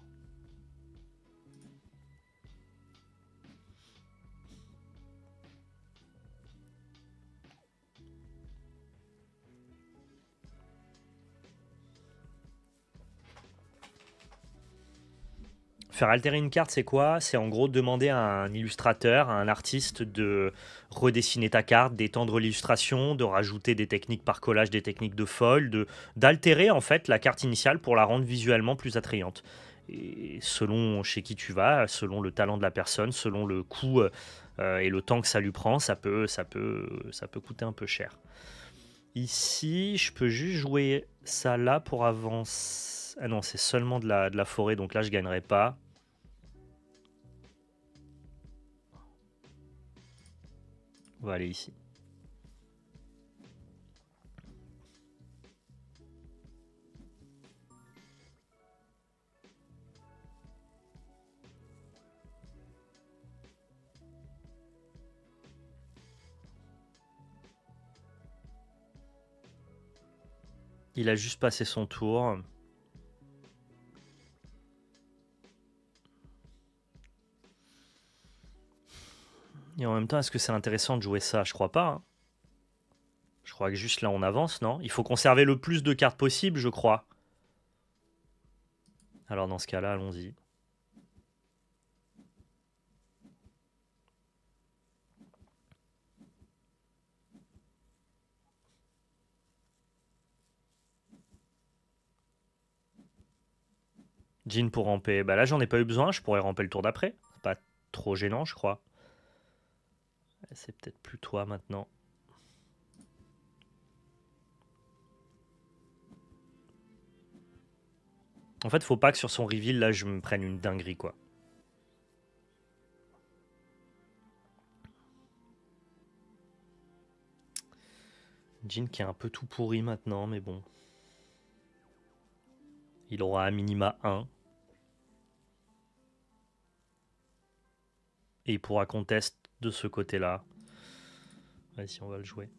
Faire altérer une carte, c'est quoi? C'est en gros demander à un illustrateur, à un artiste de redessiner ta carte, d'étendre l'illustration, de rajouter des techniques par collage, des techniques de fold, d'altérer en fait la carte initiale pour la rendre visuellement plus attrayante. Et selon chez qui tu vas, selon le talent de la personne, selon le coût et le temps que ça lui prend, ça peut coûter un peu cher. Ici, je peux juste jouer ça là pour avancer. Ah non, c'est seulement de la forêt, donc là je gagnerai pas. On va aller ici. Il a juste passé son tour. Et en même temps, est-ce que c'est intéressant de jouer ça? Je crois pas. Hein. Je crois que juste là, on avance, non? Il faut conserver le plus de cartes possible, je crois. Alors dans ce cas-là, allons-y. Jean pour ramper. Bah là, j'en ai pas eu besoin. Je pourrais ramper le tour d'après. C'est pas trop gênant, je crois. C'est peut-être plus toi maintenant. En fait, faut pas que sur son reveal, là, je me prenne une dinguerie, quoi. Jean qui est un peu tout pourri maintenant, mais bon. Il aura à minima 1. Et il pourra contest de ce côté-là. Vas-y, on va le jouer.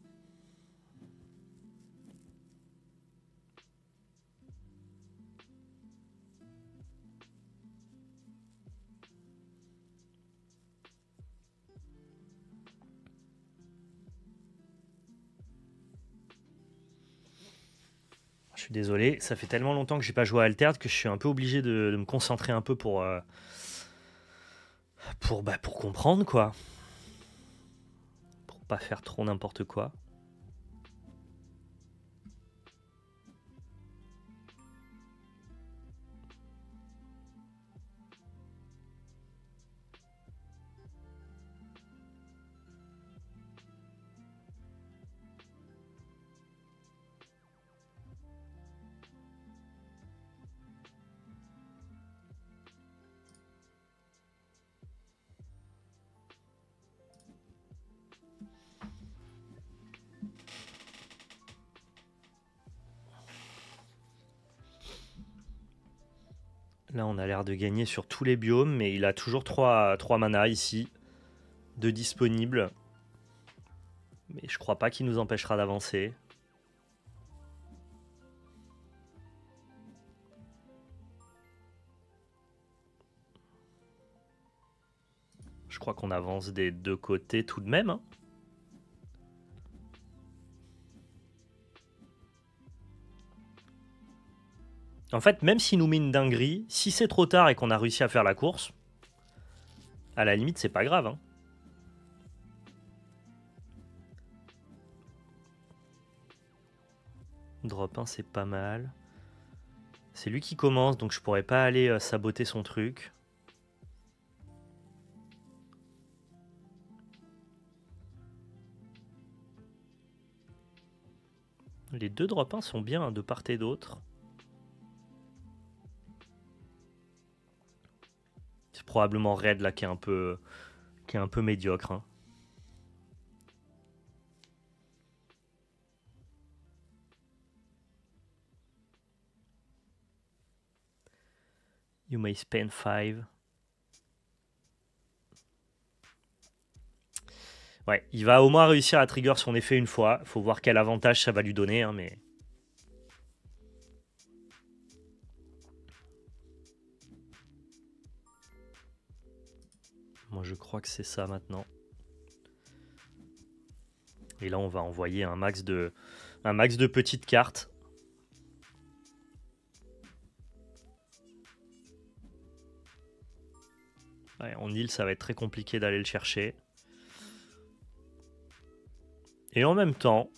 Je suis désolé, ça fait tellement longtemps que j'ai pas joué à Altered que je suis un peu obligé de me concentrer un peu pour comprendre quoi. Pour pas faire trop n'importe quoi. Là, on a l'air de gagner sur tous les biomes, mais il a toujours 3 mana ici, de disponibles. Mais je crois pas qu'il nous empêchera d'avancer. Je crois qu'on avance des deux côtés tout de même. Hein. En fait, même s'il nous met une dinguerie, si c'est trop tard et qu'on a réussi à faire la course, à la limite, c'est pas grave. Hein. Drop 1, c'est pas mal. C'est lui qui commence, donc je pourrais pas aller saboter son truc. Les deux drop 1 sont bien hein, de part et d'autre. C'est probablement Red là qui est un peu médiocre. Hein. You may spend 5. Ouais, il va au moins réussir à trigger son effet une fois. Faut voir quel avantage ça va lui donner, hein, mais... Moi, je crois que c'est ça maintenant. Et là, on va envoyer un max de petites cartes. Ouais, en île, ça va être très compliqué d'aller le chercher. Et en même temps...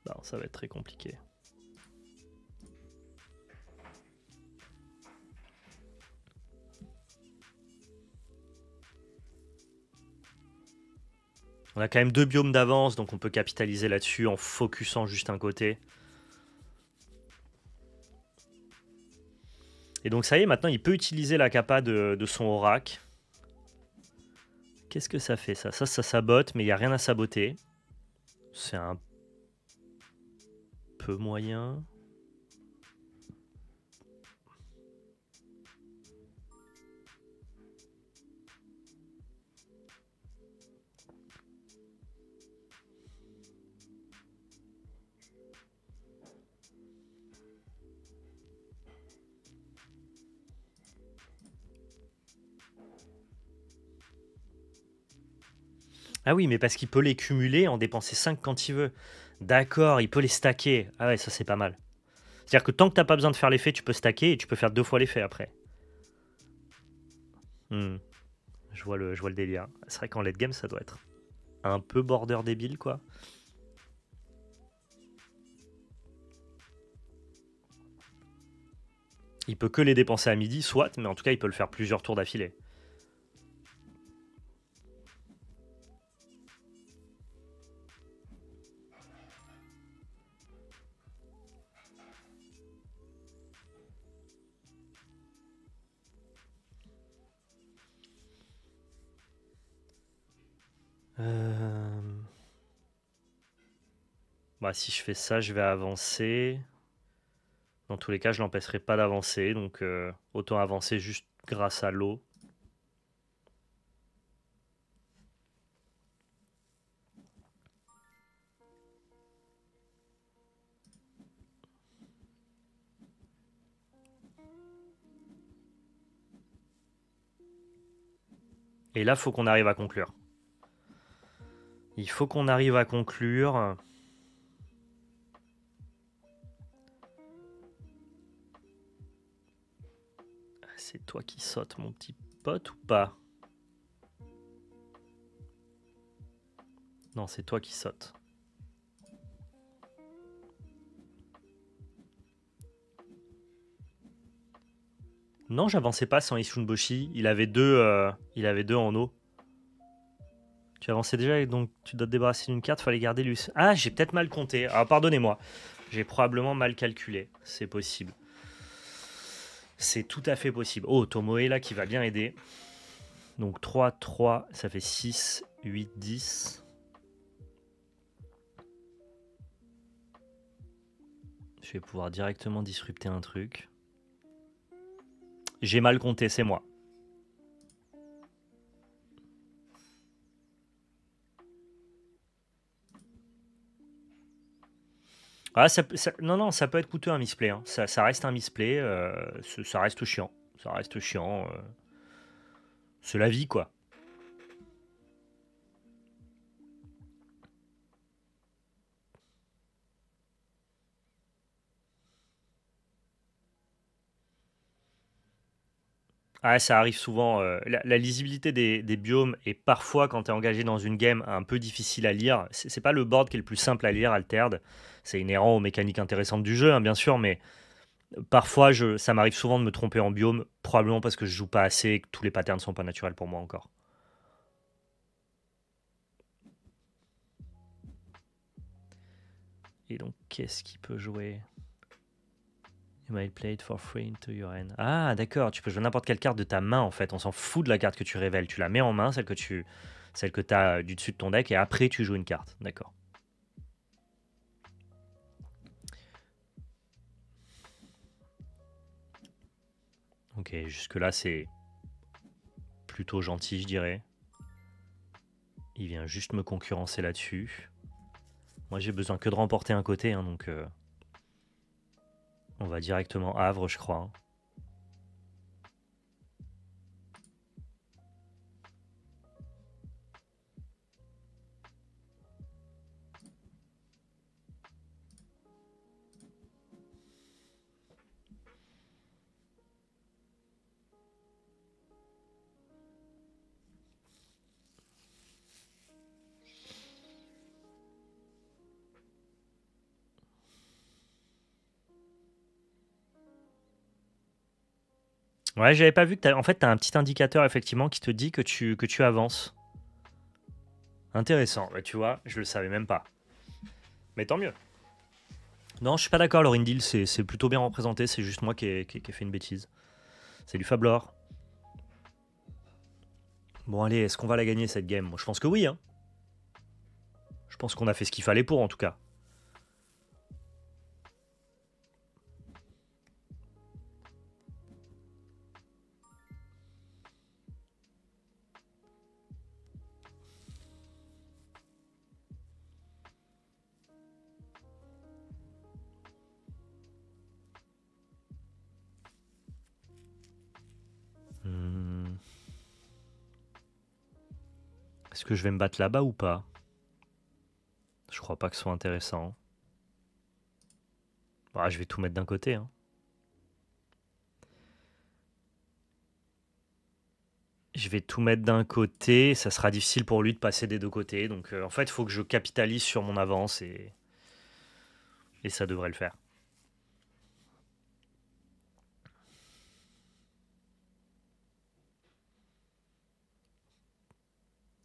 Non, ça va être très compliqué. On a quand même 2 biomes d'avance, donc on peut capitaliser là-dessus en focusant juste un côté. Et donc ça y est, maintenant il peut utiliser la capa de son Oracle. Qu'est-ce que ça fait ça? Ça sabote, mais il n'y a rien à saboter. C'est un peu moyen. Ah oui, mais parce qu'il peut les cumuler, en dépenser 5 quand il veut. D'accord, il peut les stacker. Ah ouais, ça c'est pas mal. C'est-à-dire que tant que t'as pas besoin de faire l'effet, tu peux stacker et tu peux faire 2 fois l'effet après. Je vois le délire. C'est vrai qu'en late game, ça doit être un peu border débile, quoi. Il peut que les dépenser à midi, soit, mais en tout cas, il peut le faire plusieurs tours d'affilée. Bah, si je fais ça, je vais avancer. Dans tous les cas, je l'empêcherai pas d'avancer, donc autant avancer juste grâce à l'eau. Et là, faut qu'on arrive à conclure. Il faut qu'on arrive à conclure. C'est toi qui sautes, mon petit pote, ou pas? Non, c'est toi qui sautes. Non, j'avançais pas sans Ishunboshi. Il avait deux en eau. Tu avançais déjà, donc tu dois te débarrasser d'une carte, fallait garder lui. Ah, j'ai peut-être mal compté. Alors pardonnez-moi. J'ai probablement mal calculé. C'est possible. C'est tout à fait possible. Oh, Tomoe là qui va bien aider. Donc 3, 3, ça fait 6, 8, 10. Je vais pouvoir directement disrupter un truc. J'ai mal compté, c'est moi. Ah, non, non, ça peut être coûteux un misplay. Hein. Ça reste un misplay. Ça reste chiant. Ça reste chiant. C'est la vie, quoi. Ah, ça arrive souvent. La lisibilité des biomes est parfois, quand tu es engagé dans une game, un peu difficile à lire. C'est pas le board qui est le plus simple à lire, Altered. C'est inhérent aux mécaniques intéressantes du jeu, hein, bien sûr, mais parfois, ça m'arrive souvent de me tromper en biome, probablement parce que je joue pas assez et que tous les patterns sont pas naturels pour moi encore. Et donc, qu'est-ce qu'il peut jouer? You might play it for free into your hand. Ah, d'accord, tu peux jouer n'importe quelle carte de ta main en fait. On s'en fout de la carte que tu révèles. Tu la mets en main, celle que tu as du dessus de ton deck, et après tu joues une carte. D'accord. Ok, jusque-là c'est plutôt gentil, je dirais. Il vient juste me concurrencer là-dessus. Moi j'ai besoin que de remporter un côté, hein, donc on va directement Havre, je crois. Hein. Ouais, j'avais pas vu que en fait, tu as un petit indicateur effectivement qui te dit que tu avances. Intéressant, bah, tu vois, je le savais même pas. Mais tant mieux. Non, je suis pas d'accord, Laurindil, c'est plutôt bien représenté, c'est juste moi qui ai fait une bêtise. Salut Fablor. Bon allez, est-ce qu'on va la gagner cette game? Moi je pense que oui, hein. Je pense qu'on a fait ce qu'il fallait pour en tout cas. Hmm. Est-ce que je vais me battre là-bas ou pas? Je crois pas que ce soit intéressant. Ah, je vais tout mettre d'un côté. Hein. Je vais tout mettre d'un côté. Ça sera difficile pour lui de passer des deux côtés. Donc en fait, il faut que je capitalise sur mon avance et ça devrait le faire.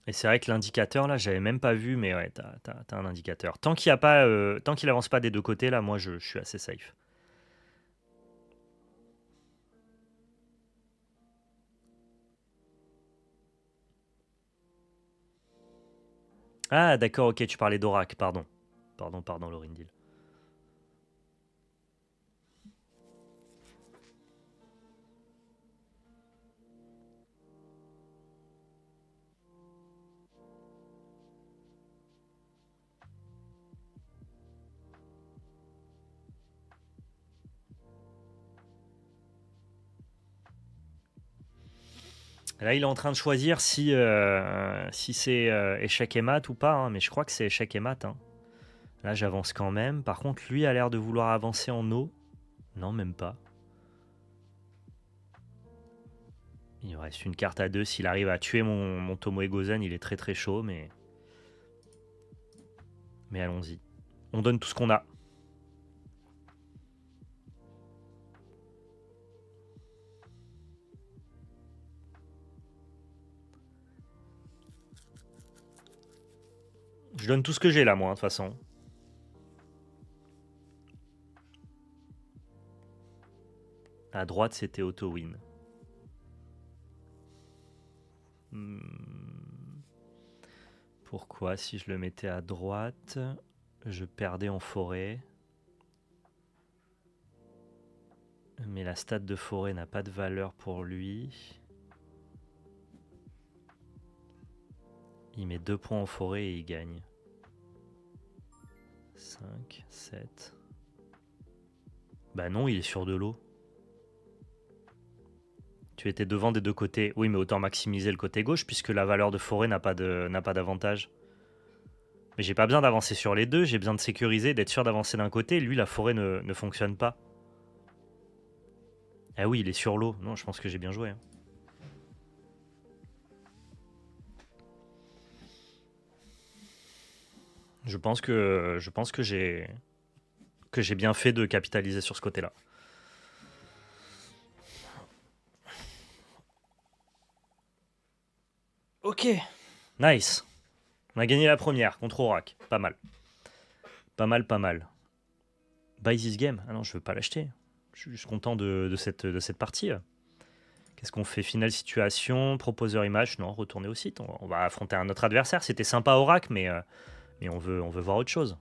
Et c'est vrai que l'indicateur, là, j'avais même pas vu, mais ouais, t'as un indicateur. Tant qu'il avance pas des deux côtés, là, moi, je suis assez safe. Ah, d'accord, ok, tu parlais d'Orac, pardon. Pardon, Laurindil. Là, il est en train de choisir si c'est échec et mat ou pas, hein, mais je crois que c'est échec et mat. Hein. Là, j'avance quand même. Par contre, lui a l'air de vouloir avancer en eau. Non, même pas. Il nous reste une carte à deux. S'il arrive à tuer mon Tomoe Gozen, il est très très chaud, mais allons-y. On donne tout ce qu'on a. Je donne tout ce que j'ai là, moi, de toute façon. À droite, c'était auto-win. Pourquoi, si je le mettais à droite, je perdais en forêt? Mais la stat de forêt n'a pas de valeur pour lui. Il met 2 points en forêt et il gagne. 5, 7. Bah non, il est sur de l'eau. Tu étais devant des deux côtés. Oui, mais autant maximiser le côté gauche puisque la valeur de forêt n'a pas d'avantage. Mais j'ai pas besoin d'avancer sur les deux, j'ai besoin de sécuriser, d'être sûr d'avancer d'un côté. Lui, la forêt ne fonctionne pas. Ah oui, il est sur l'eau. Non, je pense que j'ai bien joué. Hein. Je pense que j'ai bien fait de capitaliser sur ce côté-là. Ok, nice. On a gagné la première contre Aurak. Pas mal. Pas mal, pas mal. Buy this game. Ah non, je veux pas l'acheter. Je suis juste content de cette partie. Qu'est-ce qu'on fait? Finale situation, proposeur image. Non, retourner au site. On va affronter un autre adversaire. C'était sympa Aurak, mais on veut voir autre chose.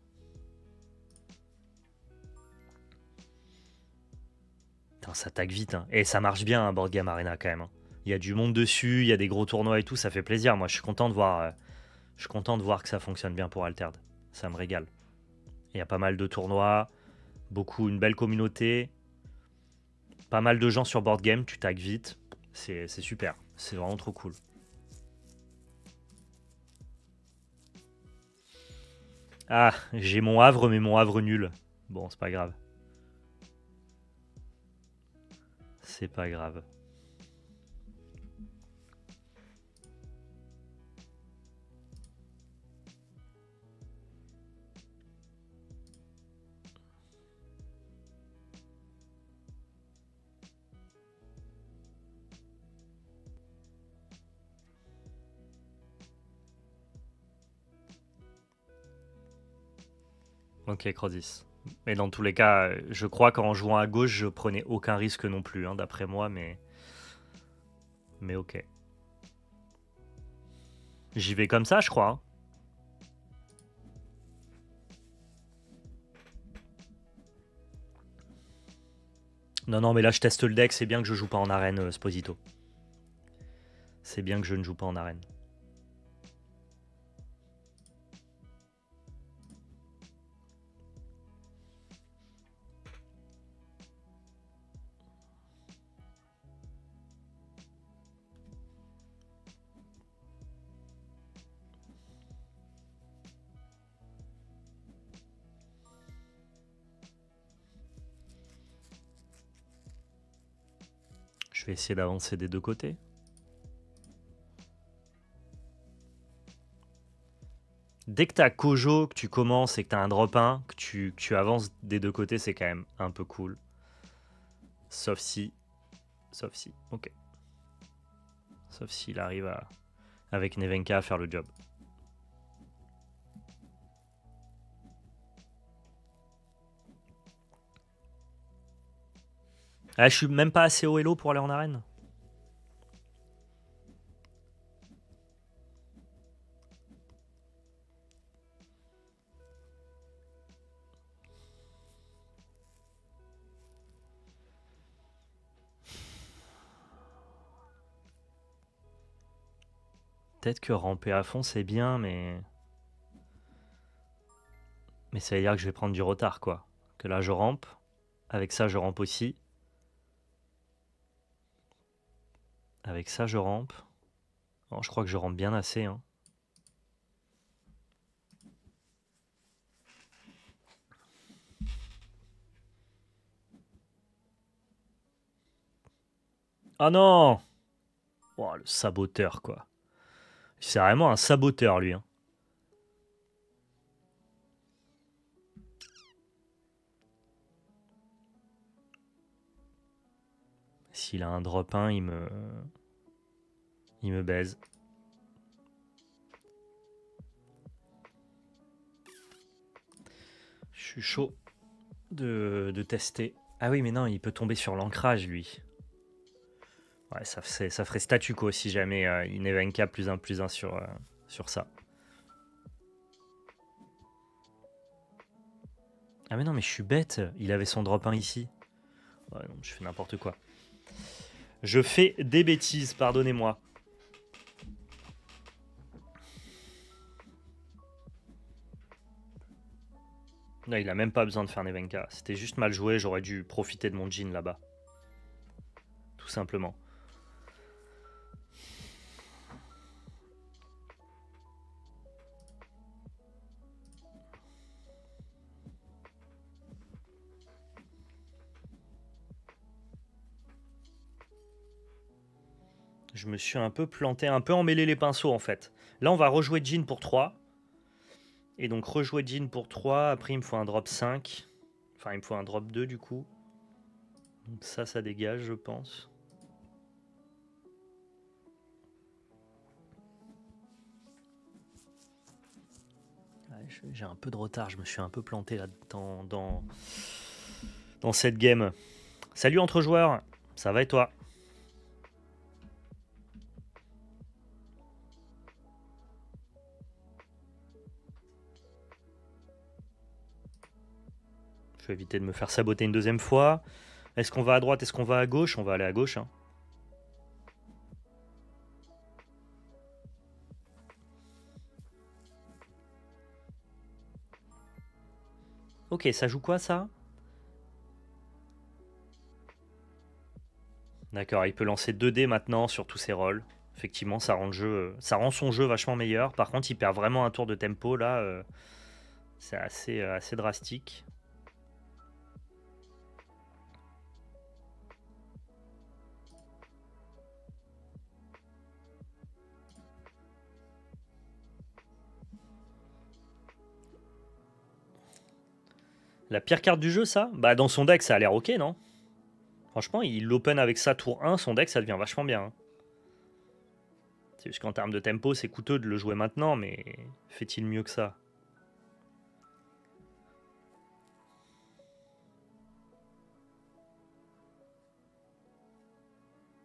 Putain, ça tague vite. Hein. Et ça marche bien, un Board Game Arena quand même. Hein. Il y a du monde dessus, il y a des gros tournois et tout. Ça fait plaisir. Moi, je suis content de voir, que ça fonctionne bien pour Altered. Ça me régale. Il y a pas mal de tournois, une belle communauté, pas mal de gens sur Board Game. Tu tagues vite. C'est super. C'est vraiment trop cool. Ah, j'ai mon havre, mais mon havre nul. Bon, c'est pas grave. C'est pas grave. Ok, Crosis. Mais dans tous les cas, je crois qu'en jouant à gauche, je prenais aucun risque non plus, hein, d'après moi, mais ok. J'y vais comme ça, je crois. Hein. Non, non, mais là, je teste le deck. C'est bien que je joue pas en arène, Sposito. C'est bien que je ne joue pas en arène. Je vais essayer d'avancer des deux côtés. Dès que t'as Kojo, que tu commences et que t'as un drop 1, que tu avances des deux côtés, c'est quand même un peu cool. Sauf si. Ok. Sauf s'il arrive avec Nevenka à faire le job. Ah, je suis même pas assez haut elo pour aller en arène. Peut-être que ramper à fond c'est bien, mais ça veut dire que je vais prendre du retard, quoi. Que là je rampe. Avec ça je rampe aussi. Avec ça je rampe. Oh, je crois que je rampe bien assez. Hein. Ah non! Oh, le saboteur, quoi. C'est vraiment un saboteur, lui. Hein. S'il a un drop 1, il me baise. Je suis chaud de tester. Ah oui, mais non, il peut tomber sur l'ancrage, lui. Ouais, ça ferait statu quo si jamais une Evenka +1/+1 sur ça. Ah mais non, mais je suis bête. Il avait son drop 1 ici. Ouais, non, je fais n'importe quoi. Je fais des bêtises, pardonnez-moi. Là, il a même pas besoin de faire Nevenka. C'était juste mal joué, j'aurais dû profiter de mon Jhin là-bas. Tout simplement. Je me suis un peu planté, un peu emmêlé les pinceaux en fait. Là, on va rejouer Jhin pour 3. Et donc rejouer Jhin pour 3. Après, il me faut un drop 5. Enfin, il me faut un drop 2 du coup. Donc ça dégage, je pense. J'ai un peu de retard, je me suis un peu planté là dans cette game. Salut entre joueurs, ça va et toi? Je vais éviter de me faire saboter une deuxième fois. Est-ce qu'on va à droite? Est-ce qu'on va à gauche? On va aller à gauche. Hein. Ok, ça joue quoi ça? D'accord, il peut lancer 2 dés maintenant sur tous ses rôles. Effectivement, ça rend, ça rend son jeu vachement meilleur. Par contre, il perd vraiment un tour de tempo là. C'est assez drastique. La pire carte du jeu, ça? Bah, dans son deck, ça a l'air ok, non? Franchement, il l'open avec ça tour 1, son deck, ça devient vachement bien. Hein. C'est juste qu'en termes de tempo, c'est coûteux de le jouer maintenant, mais fait-il mieux que ça?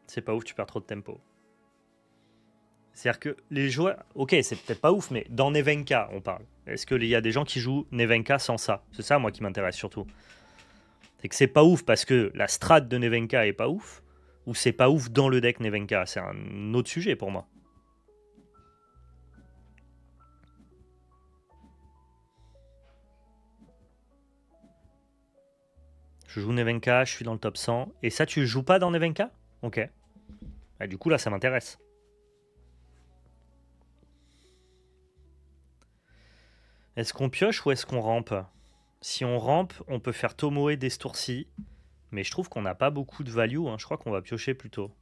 C'est pas ouf, tu perds trop de tempo. C'est-à-dire que les joueurs... Ok, c'est peut-être pas ouf, mais dans Nevenka, on parle. Est-ce qu'il y a des gens qui jouent Nevenka sans ça? C'est ça, moi, qui m'intéresse surtout. C'est que c'est pas ouf parce que la strat de Nevenka est pas ouf, ou c'est pas ouf dans le deck Nevenka. C'est un autre sujet pour moi. Je joue Nevenka, je suis dans le top 100. Et ça, tu joues pas dans Nevenka? Ok. Bah, du coup, là, ça m'intéresse. Est-ce qu'on pioche ou est-ce qu'on rampe? Si on rampe, on peut faire Tomoe des Stourcy. Mais je trouve qu'on n'a pas beaucoup de value. Hein. Je crois qu'on va piocher plutôt.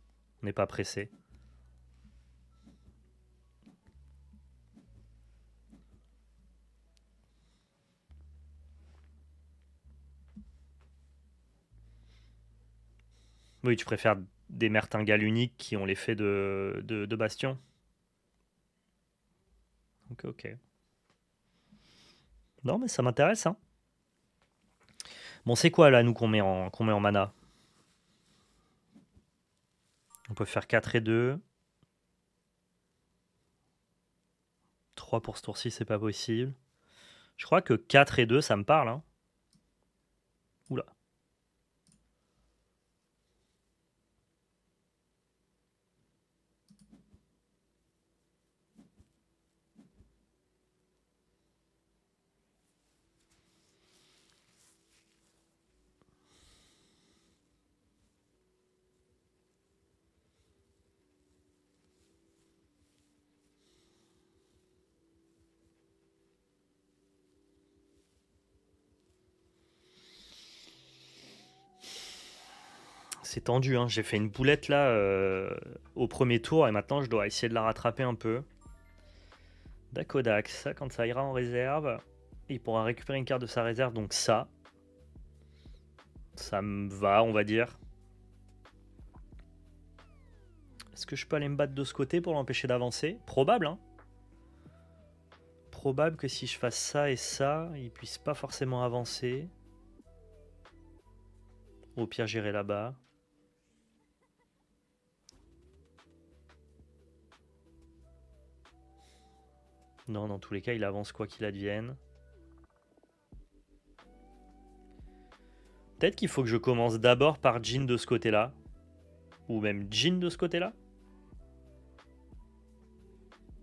On n'est pas pressé. Oui, tu préfères des mertingales uniques qui ont l'effet de bastion? Ok, ok. Non, mais ça m'intéresse. Hein. Bon, c'est quoi là, nous, qu'on met en mana? On peut faire 4 et 2. 3 pour ce tour-ci, c'est pas possible. Je crois que 4 et 2, ça me parle. Hein. Oula. C'est tendu, hein. J'ai fait une boulette là au premier tour et maintenant je dois essayer de la rattraper un peu. Dakodak, ça quand ça ira en réserve, il pourra récupérer une carte de sa réserve, donc ça me va, on va dire. Est-ce que je peux aller me battre de ce côté pour l'empêcher d'avancer? Probable, hein. Probable que si je fasse ça et ça, il puisse pas forcément avancer. Au pire, j'irai là-bas. Non, dans tous les cas, il avance quoi qu'il advienne. Peut-être qu'il faut que je commence d'abord par Jhin de ce côté-là. Ou même Jhin de ce côté-là.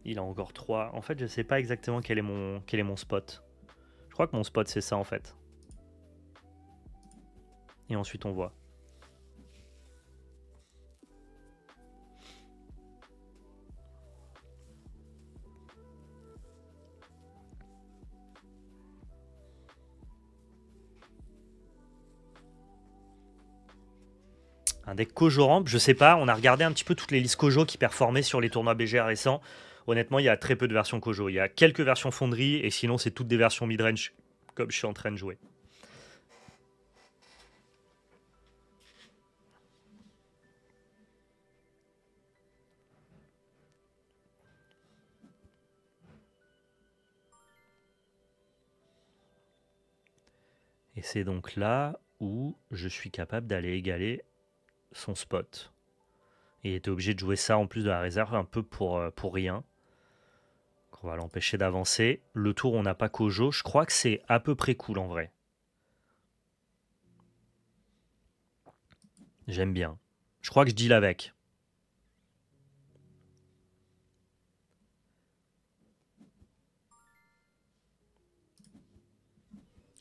Il a encore 3. En fait, je sais pas exactement quel est mon spot. Je crois que mon spot, c'est ça, en fait. Et ensuite, on voit. Un deck Kojo Ramp, je sais pas, on a regardé un petit peu toutes les listes Kojo qui performaient sur les tournois BGR récents. Honnêtement, il y a très peu de versions Kojo. Il y a quelques versions Fonderie et sinon, c'est toutes des versions midrange comme je suis en train de jouer. Et c'est donc là où je suis capable d'aller égaler son spot. Et il était obligé de jouer ça en plus de la réserve un peu pour rien. Donc on va l'empêcher d'avancer. Le tour, on n'a pas Kojo. Je crois que c'est à peu près cool en vrai. J'aime bien. Je crois que je deal avec.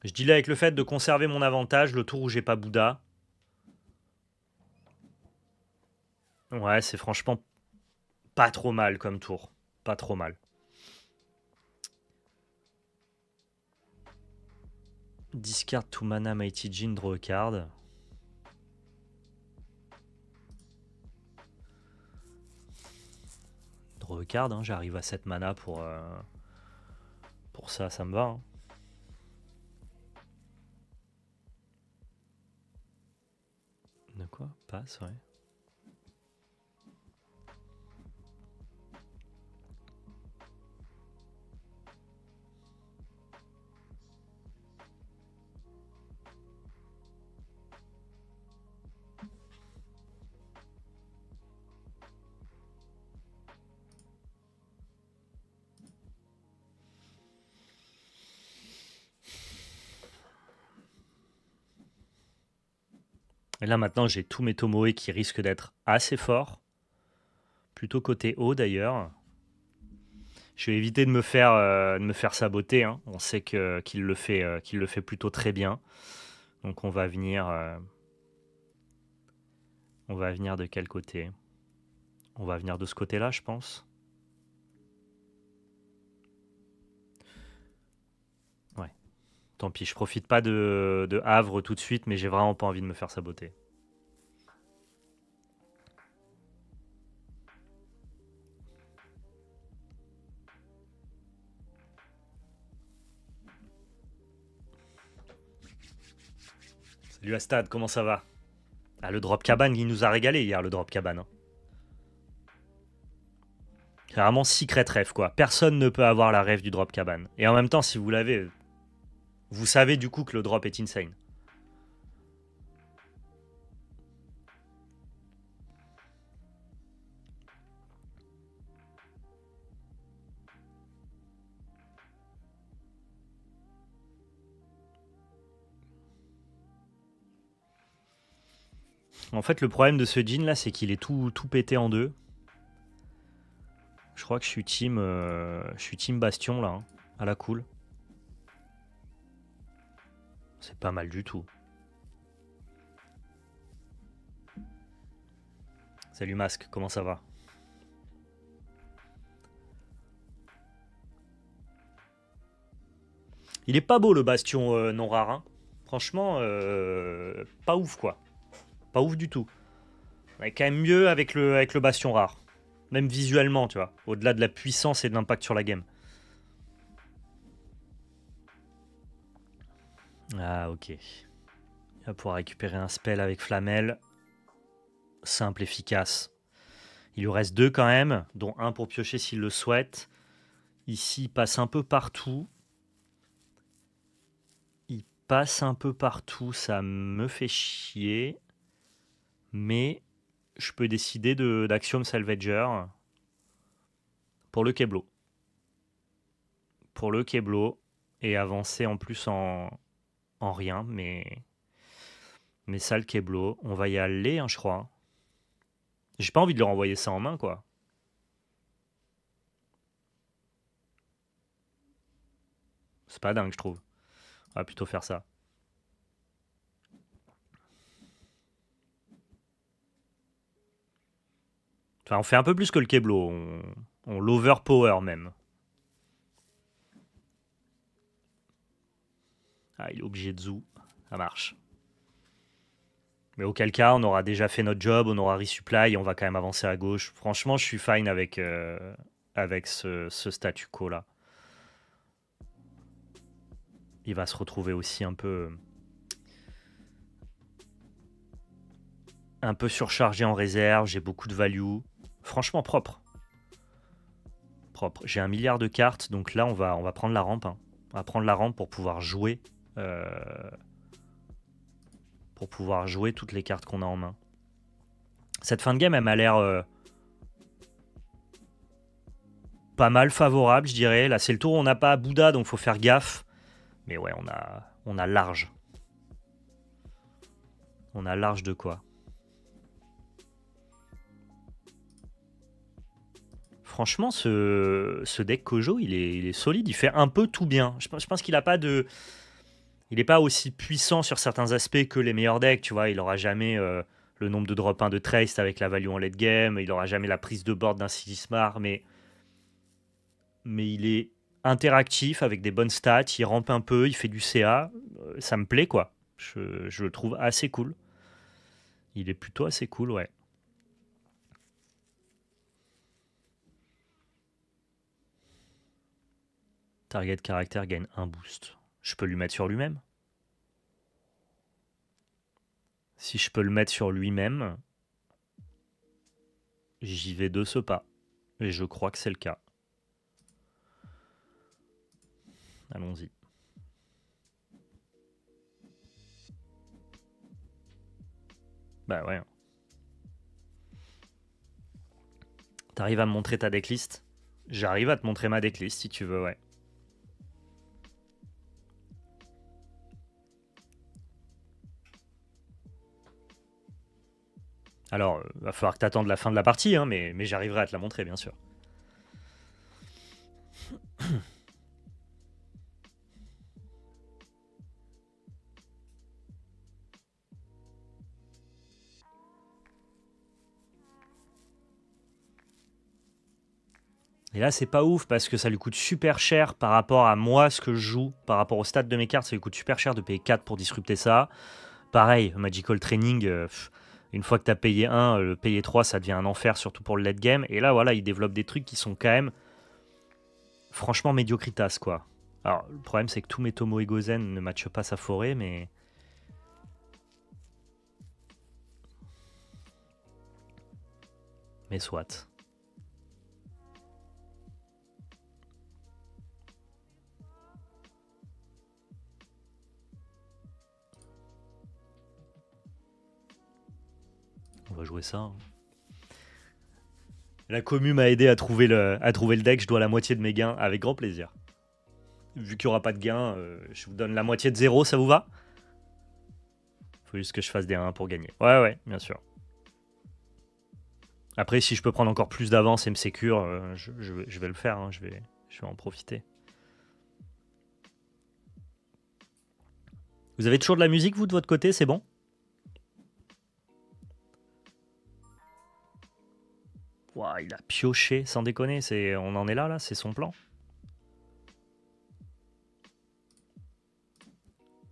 Je deal avec le fait de conserver mon avantage le tour où j'ai pas Bouddha. Ouais, c'est franchement pas trop mal comme tour. Pas trop mal. Discard to mana Mighty Jhin, draw a card. Draw a card, hein, j'arrive à 7 mana pour ça, ça me va. Hein. De quoi? Passe, ouais. Et là maintenant j'ai tous mes Tomoe qui risquent d'être assez forts. Plutôt côté haut d'ailleurs. Je vais éviter de me faire saboter. Hein. On sait qu'il le fait plutôt très bien. Donc on va venir de quel côté? On va venir de ce côté-là, je pense. Ouais. Tant pis, je profite pas de Havre tout de suite, mais j'ai vraiment pas envie de me faire saboter. Salut Astad, comment ça va? Ah, le drop cabane, il nous a régalé hier, le drop cabane. Hein. C'est vraiment secret rêve, quoi. Personne ne peut avoir la rêve du drop cabane. Et en même temps, si vous l'avez, vous savez du coup que le drop est insane. En fait, le problème de ce jean là, c'est qu'il est tout pété en deux. Je crois que je suis team Bastion là, hein, à la cool. C'est pas mal du tout. Salut Masque, comment ça va? Il est pas beau le Bastion non rare. Hein. Franchement, pas ouf quoi. Pas ouf du tout. On est quand même mieux avec le Bastion rare. Même visuellement, tu vois. Au-delà de la puissance et de l'impact sur la game. Ah, ok. Il va pouvoir récupérer un spell avec Flamel. Simple, efficace. Il lui reste 2 quand même, dont un pour piocher s'il le souhaite. Ici, il passe un peu partout. Il passe un peu partout, ça me fait chier. Mais je peux décider d'Axiom Salvager pour le Keblo. Pour le Keblo. Et avancer en plus en rien, mais Mais ça, le Keblo, on va y aller, hein, je crois. J'ai pas envie de leur envoyer ça en main, quoi. C'est pas dingue, je trouve. On va plutôt faire ça. Enfin, on fait un peu plus que le Keblo. On l'overpower même. Ah, il est obligé de zoo. Ça marche. Mais auquel cas, on aura déjà fait notre job, on aura resupply et on va quand même avancer à gauche. Franchement, je suis fine avec ce statu quo là. Il va se retrouver aussi un peu surchargé en réserve. J'ai beaucoup de value. Franchement, propre. Propre. J'ai 1 milliard de cartes, donc là, on va prendre la rampe. Hein. On va prendre la rampe pour pouvoir jouer. Pour pouvoir jouer toutes les cartes qu'on a en main. Cette fin de game, elle m'a l'air pas mal favorable, je dirais. Là, c'est le tour où on n'a pas Bouddha, donc faut faire gaffe. Mais ouais, on a large. On a large de quoi. Franchement, ce deck Kojo, il est solide. Il fait un peu tout bien. Je pense qu'il a pas de... Il n'est pas aussi puissant sur certains aspects que les meilleurs decks. Tu vois, il aura jamais le nombre de drop 1 de Trace avec la value en late game. Il aura jamais la prise de board d'un Sigismar. Mais il est interactif avec des bonnes stats. Il rampe un peu, il fait du CA. Ça me plaît, quoi. Je le trouve assez cool. Il est plutôt assez cool, ouais. Target caractère gagne un boost. Je peux lui mettre sur lui-même. Si je peux le mettre sur lui-même, j'y vais de ce pas. Et je crois que c'est le cas. Allons-y. Bah ouais. T'arrives à me montrer ta decklist? J'arrive à te montrer ma decklist si tu veux, ouais. Alors, va falloir que t'attendes la fin de la partie, hein, mais j'arriverai à te la montrer, bien sûr. Et là, c'est pas ouf parce que ça lui coûte super cher par rapport à moi, ce que je joue, par rapport au stade de mes cartes. Ça lui coûte super cher de payer 4 pour disrupter ça. Pareil, Magical Training, une fois que tu as payé 1, le payer 3, ça devient un enfer, surtout pour le late game. Et là, voilà, il développe des trucs qui sont quand même franchement médiocritas, quoi. Alors, le problème, c'est que tous mes Tomo et Gozen ne matchent pas sa forêt, mais... Mais soit. On va jouer ça. Hein. La commu m'a aidé à trouver le deck, je dois la moitié de mes gains, avec grand plaisir. Vu qu'il n'y aura pas de gains, je vous donne la moitié de 0, ça vous va? Faut juste que je fasse des 1 pour gagner. Ouais, ouais, bien sûr. Après, si je peux prendre encore plus d'avance et me sécure, je vais le faire, hein, je vais en profiter. Vous avez toujours de la musique, vous, de votre côté, c'est bon? Ouah, il a pioché, sans déconner, on en est là, c'est son plan.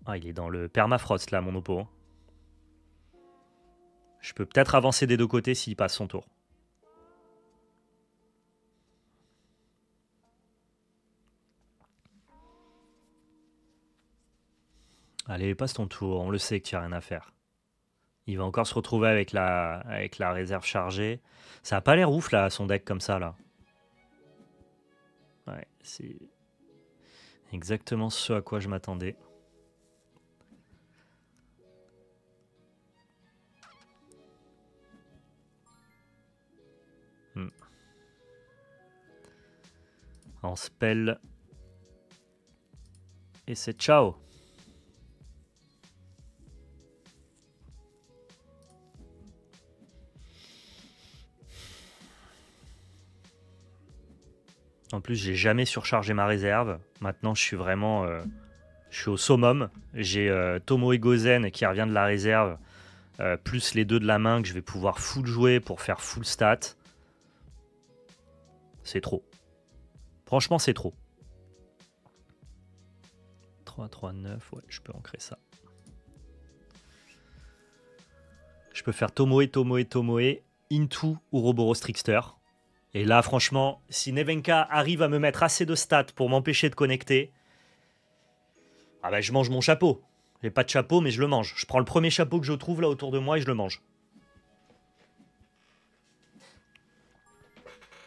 Ah, il est dans le permafrost, là, mon oppo. Je peux peut-être avancer des deux côtés s'il passe son tour. Allez, passe ton tour, on le sait que tu n'as rien à faire. Il va encore se retrouver avec la réserve chargée. Ça a pas l'air ouf, là, son deck comme ça, là. Ouais, c'est exactement ce à quoi je m'attendais. En spell. Et c'est ciao. En plus, j'ai jamais surchargé ma réserve. Maintenant, je suis vraiment... je suis au summum. J'ai Tomoe Gozen qui revient de la réserve, plus les deux de la main que je vais pouvoir full jouer pour faire full stat. C'est trop. Franchement, c'est trop. 3, 3, 9. Ouais, je peux ancrer ça. Je peux faire Tomoe, Tomoe, Tomoe, Into Ouroboros Trickster. Et là, franchement, si Nevenka arrive à me mettre assez de stats pour m'empêcher de connecter, ah bah, je mange mon chapeau. J'ai pas de chapeau, mais je le mange. Je prends le premier chapeau que je trouve là autour de moi et je le mange.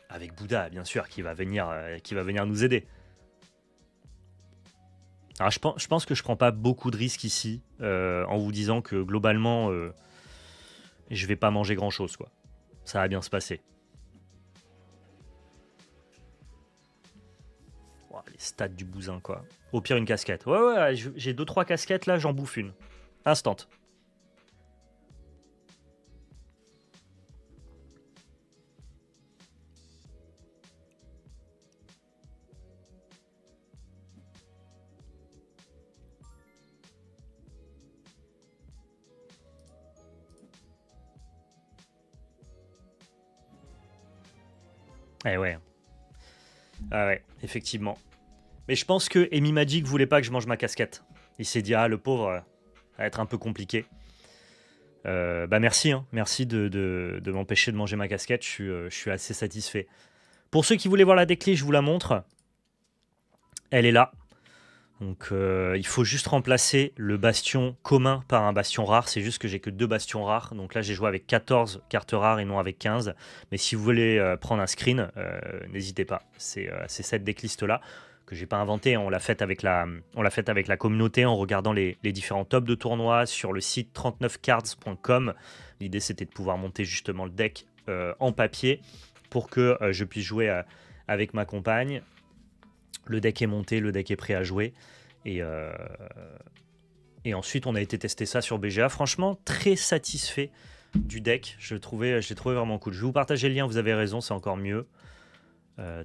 Avec Bouddha, bien sûr, qui va venir nous aider. Alors, je pense que je prends pas beaucoup de risques ici, en vous disant que globalement, je vais pas manger grand chose, quoi. Ça va bien se passer. Oh, les stats du bousin, quoi. Au pire, une casquette. Ouais, j'ai 2-3 casquettes là, j'en bouffe une. Instant. Eh ouais. Ah ouais, effectivement. Mais je pense que Amy Magic voulait pas que je mange ma casquette. Il s'est dit, ah, le pauvre, ça va être un peu compliqué. Bah merci, hein. Merci de m'empêcher de manger ma casquette. Je suis assez satisfait. Pour ceux qui voulaient voir la déclé, je vous la montre. Elle est là. Donc il faut juste remplacer le bastion commun par un bastion rare. C'est juste que j'ai que 2 bastions rares. Donc là j'ai joué avec 14 cartes rares et non avec 15. Mais si vous voulez prendre un screen, n'hésitez pas. C'est cette decklist là que j'ai pas inventé. On l'a faite avec la communauté en regardant les différents tops de tournois sur le site 39cards.com. L'idée c'était de pouvoir monter justement le deck en papier pour que je puisse jouer avec ma compagne. Le deck est monté, le deck est prêt à jouer. Et ensuite, on a été tester ça sur BGA. Franchement, très satisfait du deck. Je l'ai trouvé vraiment cool. Je vais vous partager le lien, vous avez raison, c'est encore mieux.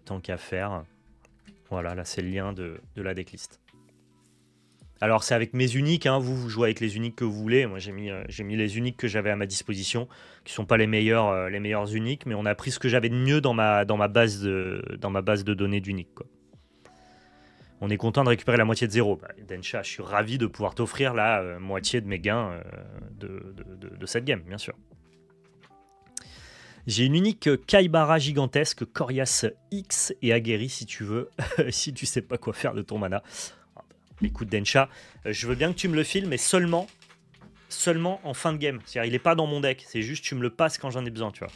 Tant qu'à faire. Voilà, là, c'est le lien de la decklist. Alors, c'est avec mes uniques. Hein. Vous jouez avec les uniques que vous voulez. Moi, j'ai mis les uniques que j'avais à ma disposition, qui ne sont pas les meilleurs uniques, mais on a pris ce que j'avais de mieux dans ma base de données d'uniques, quoi. On est content de récupérer la moitié de zéro. Bah, Densha, je suis ravi de pouvoir t'offrir la moitié de mes gains de cette game, bien sûr. J'ai une unique Kaibara gigantesque, Corias X et aguerri si tu veux, si tu sais pas quoi faire de ton mana. Écoute Densha, je veux bien que tu me le files, mais seulement en fin de game. C'est-à-dire il est pas dans mon deck, c'est juste tu me le passes quand j'en ai besoin, tu vois.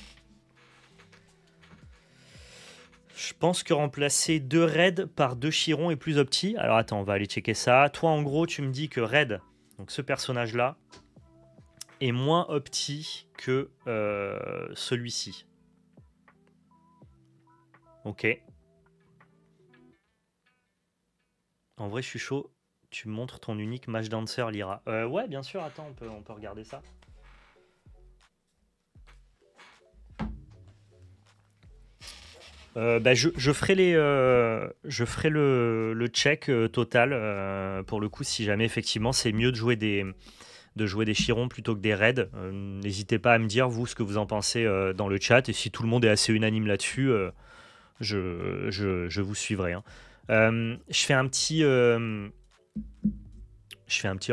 Je pense que remplacer 2 raids par 2 chirons est plus opti. Alors attends, on va aller checker ça. Toi, en gros, tu me dis que raid, donc ce personnage-là, est moins opti que celui-ci. Ok. En vrai, je suis chaud. Tu me montres ton unique Mage Dancer, Lyra. Ouais, bien sûr, attends, on peut regarder ça. Bah, je ferai le check total pour le coup si jamais effectivement c'est mieux de jouer des chirons plutôt que des raids. N'hésitez pas à me dire vous ce que vous en pensez dans le chat et si tout le monde est assez unanime là-dessus, je vous suivrai. Hein. Je fais un petit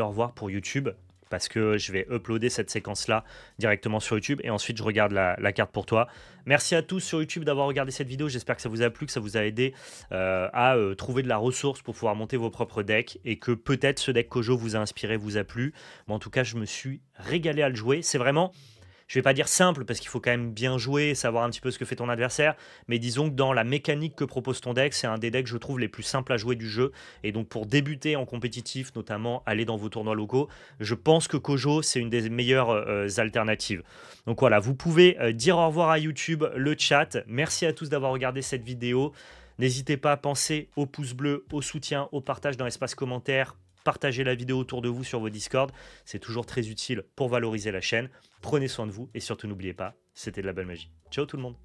au revoir pour YouTube. Parce que je vais uploader cette séquence-là directement sur YouTube et ensuite je regarde la carte pour toi. Merci à tous sur YouTube d'avoir regardé cette vidéo. J'espère que ça vous a plu, que ça vous a aidé à trouver de la ressource pour pouvoir monter vos propres decks et que peut-être ce deck Kojo vous a inspiré, vous a plu. Mais en tout cas, je me suis régalé à le jouer. C'est vraiment... Je vais pas dire simple parce qu'il faut quand même bien jouer, savoir un petit peu ce que fait ton adversaire, mais disons que dans la mécanique que propose ton deck, c'est un des decks je trouve les plus simples à jouer du jeu, et donc pour débuter en compétitif, notamment aller dans vos tournois locaux, je pense que Kojo c'est une des meilleures alternatives. Donc voilà, vous pouvez dire au revoir à YouTube, le chat, merci à tous d'avoir regardé cette vidéo, n'hésitez pas à penser au pouce bleu, au soutien, au partage dans l'espace commentaire. Partagez la vidéo autour de vous sur vos Discord, c'est toujours très utile pour valoriser la chaîne. Prenez soin de vous et surtout n'oubliez pas, c'était de la belle magie. Ciao tout le monde.